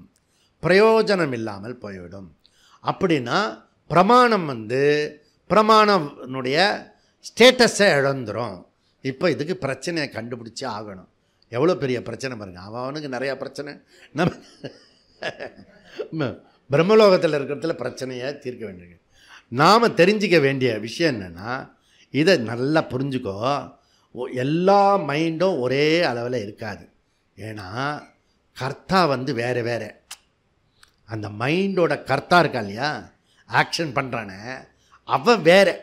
பிரயோஜனம் இல்லாமல் போய்விடும். அப்படின்னா பிரமாணம் பிரமாணனுடைய ஸ்டேட்டஸை இழந்துடும். இப்போ இதுக்கு பிரச்சனையை கண்டுபிடிச்சி ஆகணும். எவ்வளோ பெரிய பிரச்சனை பாருங்கள். அவனுக்கு நிறையா பிரச்சனை. நம்ம பிரம்மலோகத்தில் இருக்கிறதுல பிரச்சனையை தீர்க்க வேண்டியது. நாம் தெரிஞ்சிக்க வேண்டிய விஷயம் என்னென்னா, இதை நல்லா புரிஞ்சுக்கோ. எல்லா மைண்டும் ஒரே அளவில் இருக்காது. ஏன்னா கர்த்தா வேறு வேறு. அந்த மைண்டோட கர்த்தா இருக்கா இல்லையா, ஆக்ஷன் பண்ணுறானே, அவன் வேறு.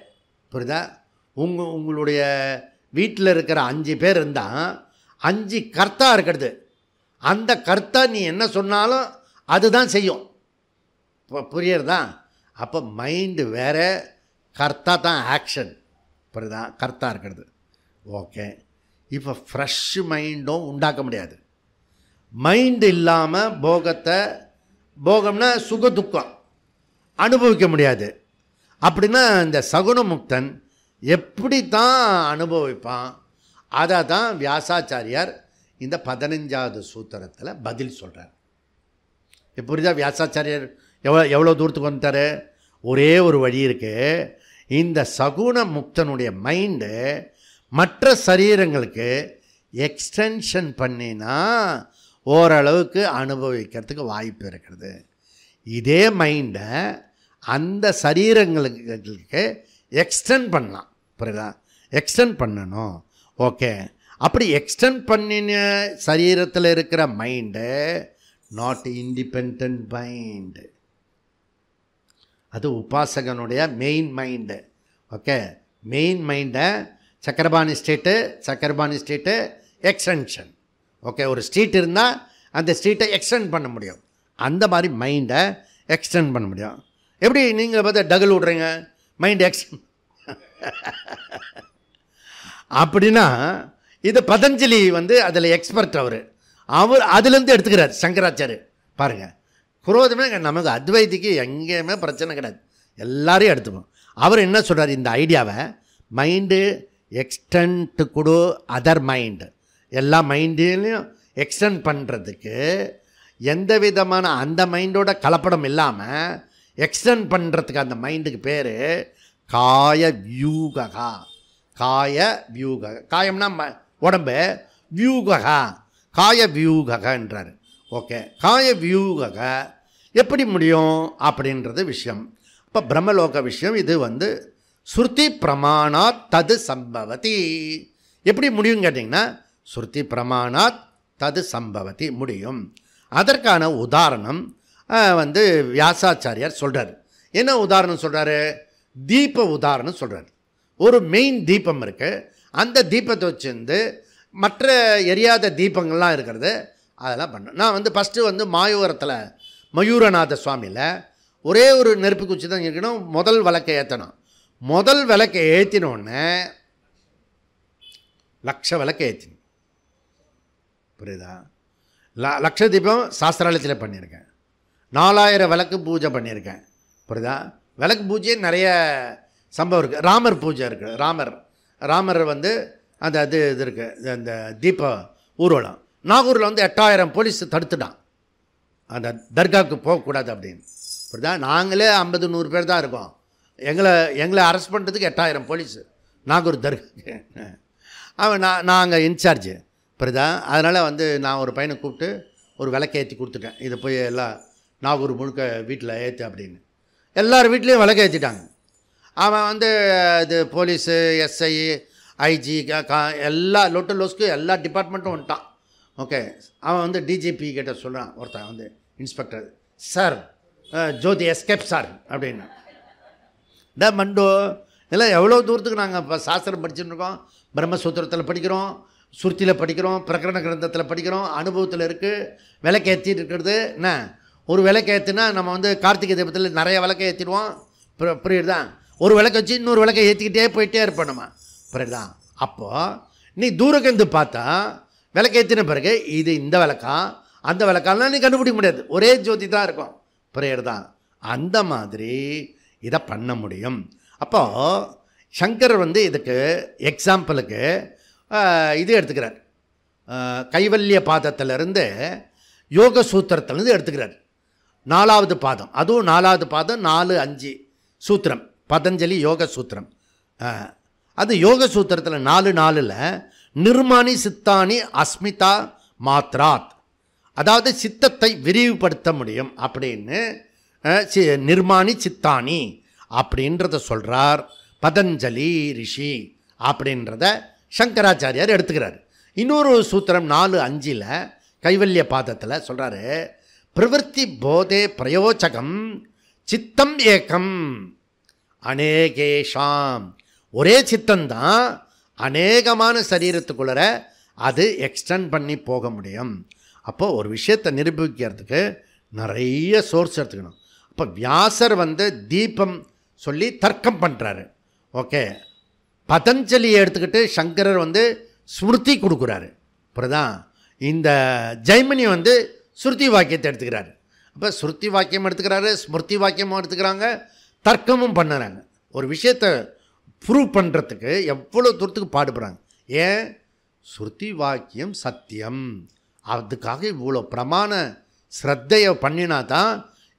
புரியுதா? உங்களுடைய வீட்டில் இருக்கிற 5 பேர் இருந்தால் 5 கர்த்தா இருக்கிறது. அந்த கர்த்தா நீ என்ன சொன்னாலும் அதுதான் செய்யும். புரியுறதா? அப்போ மைண்டு வேறு, கர்த்தா தான் ஆக்ஷன். புரியுதா? கர்த்தா இருக்கிறது. ஓகே. இப்போ ஃப்ரெஷ் மைண்டும் உண்டாக்க முடியாது. மைண்டு இல்லாமல் போகம்னா சுக துக்கம் அனுபவிக்க முடியாது. அப்படின்னா இந்த சகுனமுக்தன் எப்படி தான் அனுபவிப்பான்? அதை தான் வியாசாச்சாரியார் இந்த 15வது சூத்திரத்தில் பதில் சொல்கிறார். புரியுதா? வியாசாச்சாரியார் எவ்வளோ தூரத்துக்கு வந்துட்டார்? ஒரே ஒரு வழி இருக்குது. இந்த சகுன முக்தனுடைய மைண்டு மற்ற சரீரங்களுக்கு எக்ஸ்டென்ஷன் பண்ணினா ஓரளவுக்கு அனுபவிக்கிறதுக்கு வாய்ப்பு இருக்கிறது. இதே மைண்டை அந்த சரீரங்களுக்கு எக்ஸ்டெண்ட் பண்ணலாம். புரியுதா? எக்ஸ்டெண்ட் பண்ணணும். ஓகே. அப்படி எக்ஸ்டெண்ட் பண்ணின சரீரத்தில் இருக்கிற மைண்டு நாட் இண்டிபெண்ட் மைண்டு. அது உபாசகனுடைய மெயின் மைண்டு. ஓகே. மெயின் மைண்டை சக்கரபாணி ஸ்டேட்டு எக்ஸ்டென்ஷன். ஓகே. ஒரு ஸ்ட்ரீட் இருந்தால் அந்த ஸ்ட்ரீட்டை எக்ஸ்டெண்ட் பண்ண முடியும். அந்த மாதிரி மைண்டை எக்ஸ்டெண்ட் பண்ண முடியும். எப்படி நீங்கள் பார்த்து டகுல் விட்றீங்க, மைண்ட் எக்ஸ்டெண்ட் அப்படின்னா இது பதஞ்சலி அதில் எக்ஸ்பர்ட். அவர் அதுலேருந்து எடுத்துக்கிறார். சங்கராச்சாரியர் பாருங்கள், குரோதமே நமக்கு அத்வைதிக்கு எங்கேயுமே பிரச்சனை கிடையாது, எல்லாரையும் எடுத்துப்போம். அவர் என்ன சொல்கிறார்? இந்த ஐடியாவை மைண்டு எக்ஸ்டெண்ட் கொடு அதர் மைண்டு, எல்லா மைண்டையும் எக்ஸ்டெண்ட் பண்ணுறதுக்கு எந்த விதமான அந்த மைண்டோட கலப்படம் இல்லாமல் எக்ஸ்டெண்ட் பண்ணுறதுக்கு அந்த மைண்டுக்கு பேர் காய வியூகா. காய வியூக, காயம்னா உடம்பு, வியூகா காய வியூகன்றார். ஓகே. காய வியூக எப்படி முடியும் அப்படின்றது விஷயம். இப்போ பிரம்மலோக விஷயம் இது ஸ்ருதி பிரமாணாத் தது சம்பவதி. எப்படி முடியும் கேட்டிங்கன்னா, ஸ்ருதி பிரமாணாத் தது சம்பவதி முடியும். அதற்கான உதாரணம் வியாசாச்சாரியார் சொல்கிறார். என்ன உதாரணம் சொல்கிறாரு? தீப உதாரணம் சொல்கிறார். ஒரு மெயின் தீபம் இருக்குது. அந்த தீபத்தை வச்சுருந்து மற்ற எரியாத தீபங்கள்லாம் இருக்கிறது, அதெல்லாம் பண்ணேன். நான் ஃபஸ்ட்டு மாயூரத்தில் மயூரநாத சுவாமியில் ஒரே ஒரு நெருப்பு குச்சி தான் இருக்கணும். முதல் விளக்கை ஏற்றணும். முதல் விளக்கை ஏற்றினோடனே லட்ச விளக்கை ஏற்றினேன். புரியுதா? லட்ச தீபம் சாஸ்திராலயத்தில் பண்ணியிருக்கேன். 4000 விளக்கு பூஜை பண்ணியிருக்கேன். புரியுதா? விளக்கு பூஜையே நிறைய சம்பவம் இருக்குது. ராமர் பூஜை இருக்குது. ராமர் அந்த இது இருக்குது, அந்த தீப ஊர்வலம். நாகூரில் 8000 போலீஸ் தடுத்துட்டான், அந்த தர்காவுக்கு போகக்கூடாது அப்படின்னு. புரியுதா? நாங்களே 50-100 பேர் தான் இருக்கோம். எங்களை அரெஸ்ட் பண்ணுறதுக்கு 8000 போலீஸ் நாகூர் தர்காவுக்கு. நான் அங்கே இன்சார்ஜு. புரியுதா? அதனால் நான் ஒரு பையனை கூப்பிட்டு ஒரு விளக்கு ஏற்றி கொடுத்துட்டேன். இதை போய் எல்லாம் நாகூர் முழுக்க வீட்டில் ஏற்று அப்படின்னு. எல்லார் வீட்லேயும் விளக்கு ஏற்றிட்டாங்க. அவன் இது போலீஸு, எஸ்ஐ, ஐஜி, எல்லா லொஸ்க்கு எல்லா டிபார்ட்மெண்ட்டும் வந்துட்டான். ஓகே. அவன் டிஜிபி கிட்ட சொல்கிறான். ஒருத்தன் இன்ஸ்பெக்டர், சார் ஜோதி எஸ்கேப் சார் அப்படின்னு. மண்டோ இதெல்லாம் எவ்வளோ தூரத்துக்கு நாங்கள் இப்போ சாஸ்திரம் படிச்சுட்டு இருக்கோம். பிரம்மசூத்திரத்தில் படிக்கிறோம், சுருத்தியில் படிக்கிறோம், பிரகரண கிரந்தத்தில் படிக்கிறோம், அனுபவத்தில் இருக்குது. விளக்கு ஏற்றிட்டு இருக்கிறது என்ன? ஒரு விளக்கு ஏற்றினா நம்ம கார்த்திகை தீபத்தில் நிறைய விளக்கை ஏற்றிடுவோம். புரியுதுதான்? ஒரு விளக்கு வச்சு இன்னொரு விளக்கை ஏற்றிக்கிட்டே போயிட்டே இருப்போம் நம்ம. புரியுதுதான்? அப்போது நீ தூரக்கந்து பார்த்தா விளக்கு ஏற்றின பிறகு இது இந்த விளக்கா அந்த விளக்காலாம் நீ கண்டுபிடிக்க முடியாது. ஒரே ஜோதி தான் இருக்கும். புரியுதுதான்? அந்த மாதிரி இதை பண்ண முடியும். அப்போது சங்கரர் வந்து இதுக்கு எக்ஸாம்பிளுக்கு இது எடுத்துக்கிறார். கைவல்ய பாதத்திலிருந்து யோக சூத்திரத்திலேருந்து எடுத்துக்கிறார். 4வது பாதம், அதுவும் 4வது பாதம் 4-5 சூத்திரம், பதஞ்சலி யோக சூத்திரம். அது யோக சூத்திரத்தில் 4-4ல் நிர்மாணி சித்தானி அஸ்மிதா மாத்ராத், அதாவது சித்தத்தை விரிவுபடுத்த முடியும் அப்படின்னு நிர்மாணி சித்தானி அப்படின்றத சொல்கிறார் பதஞ்சலி ரிஷி அப்படின்றத சங்கராச்சாரியார் எடுத்துக்கிறார். இன்னொரு சூத்திரம் 4-5ல் கைவல்ய பாதத்தில் சொல்கிறாரு, பிரவருத்தி போதே பிரயோஜகம் சித்தம் ஏகம் அநேகேஷாம், ஒரே சித்தந்தான் அநேகமான சரீரத்துக்குள்ளர அது எக்ஸ்டெண்ட் பண்ணி போக முடியும். அப்போது ஒரு விஷயத்தை நிரூபிக்கிறதுக்கு நிறைய சோர்ஸ் எடுத்துக்கணும். அப்போ வியாசர் வந்து தீபம் சொல்லி தர்க்கம் பண்ணுறாரு. ஓகே, பதஞ்சலியை எடுத்துக்கிட்டு சங்கரர் வந்து ஸ்மிருதி கொடுக்குறாரு. அப்புறம்தான் இந்த ஜெய்மினி வந்து ஸ்ருதி வாக்கியத்தை எடுத்துக்கிறாரு. அப்போ ஸ்ருதி வாக்கியம் எடுத்துக்கிறாரு, ஸ்மிருதி வாக்கியமும் எடுத்துக்கிறாங்க, தர்க்கமும் பண்ணுறாங்க. ஒரு விஷயத்தை ப்ரூவ் பண்ணுறதுக்கு எவ்வளோ தூரத்துக்கு பாடுபடுறாங்க. ஏன்? ஸ்ருதி வாக்கியம் சத்தியம், அதுக்காக இவ்வளோ பிரமாண ஸ்ரத்தையை பண்ணினா தான்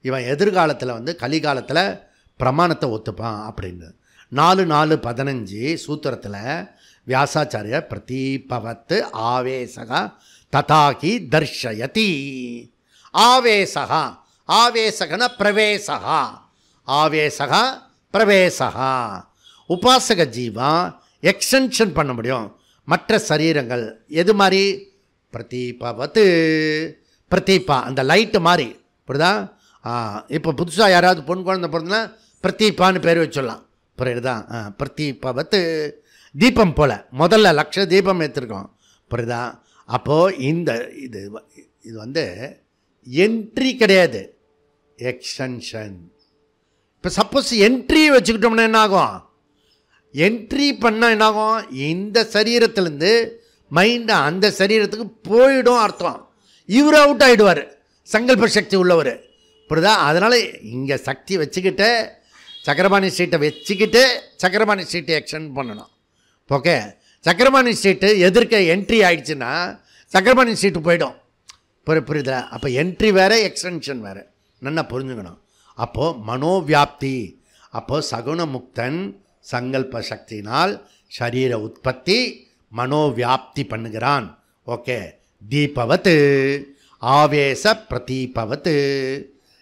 இவன் எதிர்காலத்தில் வந்து கலிகாலத்தில் பிரமாணத்தை ஒத்துப்பான் அப்படின்னு. 4-4-15 சூத்திரத்தில் வியாசாச்சாரியர் பிரதீபவத் ஆவேசகா ததாகி தர்ஷயதி. ஆவேசகா, ஆவேசகன பிரவேசகா, ஆவேசகா பிரவேசகா. உபாசக ஜீவா எக்ஸ்டென்ஷன் பண்ண முடியும் மற்ற சரீரங்கள். எது மாதிரி? பிரதீபவத், பிரதீபா அந்த லைட்டு மாதிரி. புரியுதா? இப்போ புதுசாக யாராவது பொண்ணு குழந்தை பிறந்தனா பிரதீபான்னு பேர் வச்சிடலாம். புரியுதா? பிரதீபவத் தீபம் போல் முதல்ல லட்ச தீபம் ஏற்றிருக்கோம். புரியுதா? அப்போது இந்த இது இது வந்து என்ட்ரி கிடையாது, எக்ஸ்டென்ஷன். இப்போ சப்போஸ் என்ட்ரி வச்சுக்கிட்டோம்னா என்னாகும்? என்ட்ரி பண்ணால் என்னாகும்? இந்த சரீரத்திலேருந்து மைண்டு அந்த சரீரத்துக்கு போயிடும் அர்த்தம். இவர் அவுட் ஆகிடுவார், சங்கல்ப சக்தி உள்ளவர். புரியுதா? அதனால் இங்கே சக்தி வச்சுக்கிட்டு சக்கரபாணி ஸ்ட்ரீட்டை வச்சுக்கிட்டு சக்கரபாணி ஸ்ட்ரீட்டை எக்ஸ்டெண்ட் பண்ணணும். ஓகே, சக்கரபாணி ஸ்ட்ரீட்டு எதிர்க்க என்ட்ரி ஆகிடுச்சுன்னா சக்கரபாணி ஸ்ட்ரீட்டு போயிடும். புரியுதா? அப்போ என்ட்ரி வேறு, எக்ஸ்டென்ஷன் வேறு, நல்லா புரிஞ்சுக்கணும். அப்போது மனோவியாப்தி, அப்போது சகுணமுக்தன் சங்கல்ப சக்தியினால் சரீர உற்பத்தி மனோவியாப்தி பண்ணுகிறான். ஓகே, தீபவத் ஆவேச பிரதீபவத்.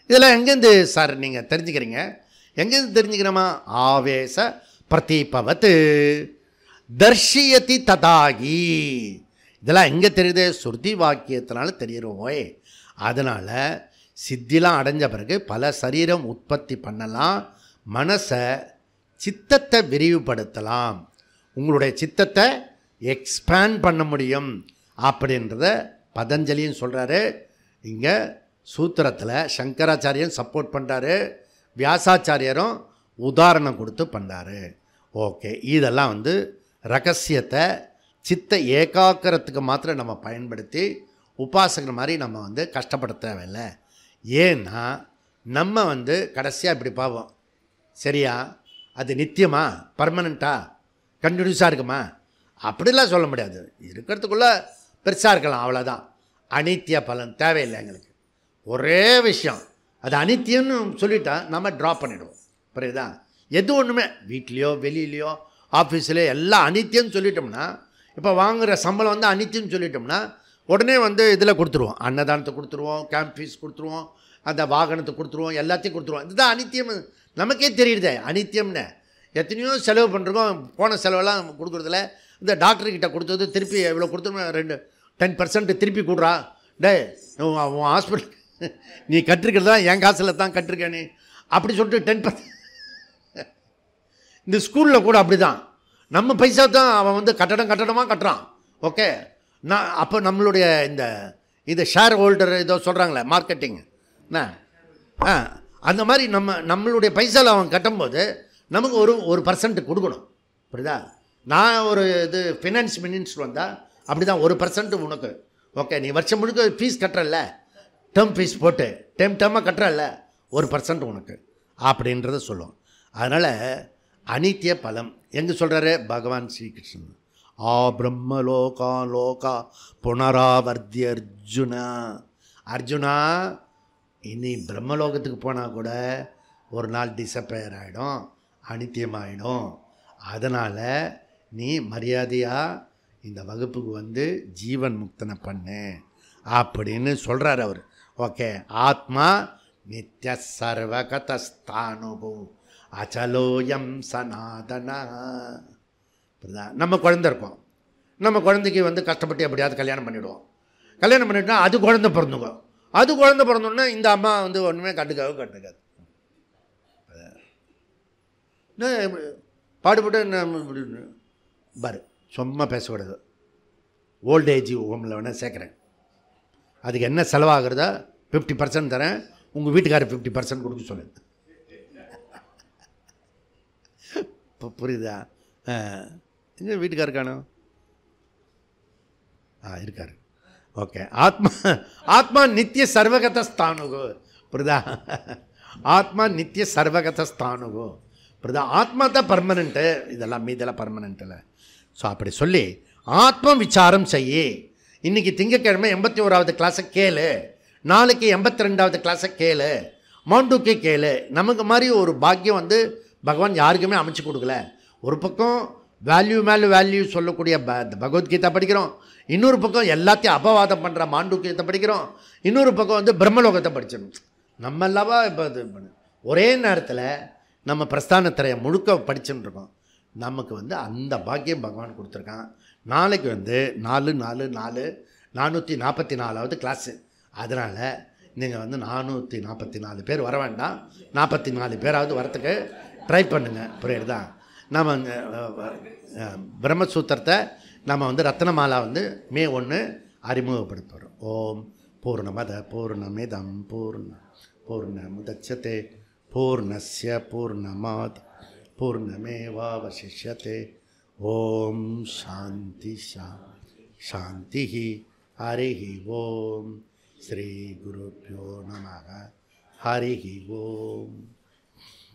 இதெல்லாம் எங்கேருந்து சார் நீங்கள் தெரிஞ்சுக்கிறீங்க? எங்கேருந்து தெரிஞ்சுக்கிறோமா? ஆவேச பிரதீபவத் தர்ஷியதி ததாகி. இதெல்லாம் எங்கே தெரியுது? ஸ்ருதி வாக்கியத்தினால தெரியுறோம். அதனால் சித்திலாம் அடைஞ்ச பிறகு பல சரீரம் உற்பத்தி பண்ணலாம், மனசை சித்தத்தை விரிவுபடுத்தலாம், உங்களுடைய சித்தத்தை எக்ஸ்பேண்ட் பண்ண முடியும் அப்படின்றத பதஞ்சலியும் சொல்கிறாரு. இங்கே சூத்திரத்தில் சங்கராச்சாரியன் சப்போர்ட் பண்ணுறாரு, வியாசாச்சாரியரும் உதாரணம் கொடுத்து பண்ணுறாரு. ஓகே, இதெல்லாம் வந்து ரகசியத்தை சித்த ஏகாக்கிறதுக்கு மாத்திரம் நம்ம பயன்படுத்தி உபாசகர் மாதிரி நம்ம வந்து கஷ்டப்பட தேவையில்லை. ஏன்னா நம்ம வந்து கடைசியாக இப்படி பார்ப்போம், சரியா அது நித்தியமா, பர்மனெண்ட்டா, கண்டினியூஸாக இருக்குமா? அப்படிலாம் சொல்ல முடியாது. இருக்கிறதுக்குள்ளே பெருசாக இருக்கலாம், அவ்வளோதான். அனித்திய பலன் தேவையில்லை எங்களுக்கு. ஒரே விஷயம் அது அனித்தியம்னு சொல்லிட்டா நம்ம ட்ராப் பண்ணிவிடுவோம். புரியுதா? எது ஒன்றுமே வீட்லேயோ வெளியிலையோ ஆஃபீஸ்லேயோ எல்லாம் அனித்தியம்னு சொல்லிட்டோம்னா, இப்போ வாங்குகிற சம்பளம் வந்து அனித்தியம்னு சொல்லிட்டோம்னா உடனே வந்து இதில் கொடுத்துருவோம், அன்னதானத்தை கொடுத்துருவோம், கேம்ப் ஃபீஸ் கொடுத்துருவோம், அந்த வாகனத்தை கொடுத்துருவோம், எல்லாத்தையும் கொடுத்துருவோம். இதுதான் அனித்தியம். நமக்கே தெரியுதே அனித்தியம்னு. எத்தனையோ செலவு பண்ணுறோம், போன செலவெல்லாம் கொடுக்குறதில்ல. இந்த டாக்டர்கிட்ட கொடுத்தது திருப்பி எவ்வளோ கொடுத்தோம், 10% திருப்பி கொடுறா. டே உன் ஹாஸ்பிட்டல் நீ கட்டிருக்கிறதா என் காசில் தான் கட்டிருக்கேனே அப்படி சொல்லிட்டு 10%. இந்த ஸ்கூலில் கூட அப்படி தான், நம்ம பைசா தான் அவன் வந்து கட்டடமாக கட்டுறான். ஓகே, நான் அப்போ நம்மளுடைய இந்த ஷேர் ஹோல்டர் ஏதோ சொல்கிறாங்களே மார்க்கெட்டிங், அந்த மாதிரி நம்மளுடைய பைசாவில் அவன் கட்டும்போது நமக்கு ஒரு % கொடுக்கணும். புரியுதா? நான் ஒரு இது ஃபினான்ஸ் மினிஸ்டர் வந்தால் அப்படி தான் 1% உனக்கு. ஓகே, நீ வருஷம் முழுக்க ஃபீஸ் கட்டுறல்ல, டேர்ம் ஃபீஸ் போட்டு டேர்மாக கட்டுறல்ல, 1% உனக்கு அப்படின்றத சொல்லும். அதனால் அனித்திய பலம் எங்கே சொல்கிறாரு பகவான் ஸ்ரீகிருஷ்ணன்? ஆ பிரம்மலோகா லோகா புனராவர்த்தி அர்ஜுனா. அர்ஜுனா, இனி பிரம்மலோகத்துக்கு போனால் கூட ஒரு நாள் டிஸப்பயர் ஆகிடும், அனித்தியமாகிடும். அதனால் நீ மரியாதையாக இந்த வகுப்புக்கு வந்து ஜீவன் முக்தனை பண்ணு அப்படின்னு சொல்கிறார் அவர். ஓகே. ஆத்மா நித்ய சர்வகதஸ்தானுபு அச்சலோயம் சனாதனா. நம்ம குழந்தை இருக்கோம், நம்ம குழந்தைக்கு வந்து கஷ்டப்பட்டு எப்படியாவது கல்யாணம் பண்ணிவிடுவோம். கல்யாணம் பண்ணிட்டா அது குழந்தை பிறந்துக்கும். அது குழந்தை பிறந்தோன்னா இந்த அம்மா வந்து ஒன்றுமே கண்டுக்காது. பாடுபட்டு பாரு, சும்மா பேசக்கூடாது. ஓல்டேஜ் ஹோமில் வேணால் சேர்க்குறேன், அதுக்கு என்ன செலவாகிறதா 50% தரேன், உங்கள் வீட்டுக்காரர் 50% கொடுக்க சொல்லுங்க. இப்போ புரியுதா? எங்கே வீட்டுக்காரருக்கானோ? இருக்காரு. ஓகே. ஆத்மா நித்திய சர்வகதஸ்தானுகோ. புரியுதா? ஆத்மா நித்திய சர்வகதஸ்தானுகோ. புரியுதா? ஆத்மா தான் பர்மனெண்ட்டு, இதெல்லாம் மீதெல்லாம் பர்மனெண்ட் இல்லை. ஸோ அப்படி சொல்லி ஆத்ம விசாரம் செய்யி. இன்றைக்கி திங்கக்கிழமை 81வது கிளாஸை கேளு, நாளைக்கு 82வது கிளாஸை கேளு, மாண்டூக்கே கேளு. நமக்கு மாதிரி ஒரு பாக்கியம் வந்து பகவான் யாருக்குமே அமைச்சு கொடுக்கல. ஒரு பக்கம் வேல்யூ மேலே வேல்யூ சொல்லக்கூடிய பகவத்கீதா படிக்கிறோம், இன்னொரு பக்கம் எல்லாத்தையும் அபவாதம் பண்ணுற மாண்டூக்கியத்தை படிக்கிறோம், இன்னொரு பக்கம் வந்து பிரம்மலோகத்தை படிச்சிடணும். நம்ம அல்லவா இப்போ இது ஒரே நேரத்தில் நம்ம பிரஸ்தானத்திரையை முழுக்க படிச்சுன்னு இருக்கோம். நமக்கு வந்து அந்த பாக்கியம் பகவான் கொடுத்துருக்கான். நாளைக்கு வந்து 444வது கிளாஸு. அதனால் நீங்கள் வந்து 444 பேர் வர வேண்டாம், 44 பேராவது வரத்துக்கு ட்ரை பண்ணுங்கள். புரியுறதா? நம்ம பிரம்மசூத்திரத்தை நம்ம வந்து ரத்னமாலா வந்து மே 1 அறிமுகப்படுத்த போகிறோம். ஓம் பூர்ணமத பூர்ணமிதம் பூர்ணமுதச்யதே பூர்ணஸ்ய பூர்ணமாத் பூர்ணமேவாவசிஷ்யதே. ஓம் சாந்தி சாந்தி. ஹரி ஓம். ஸ்ரீ குருப்யோ நமः. ஹரி ஓம்.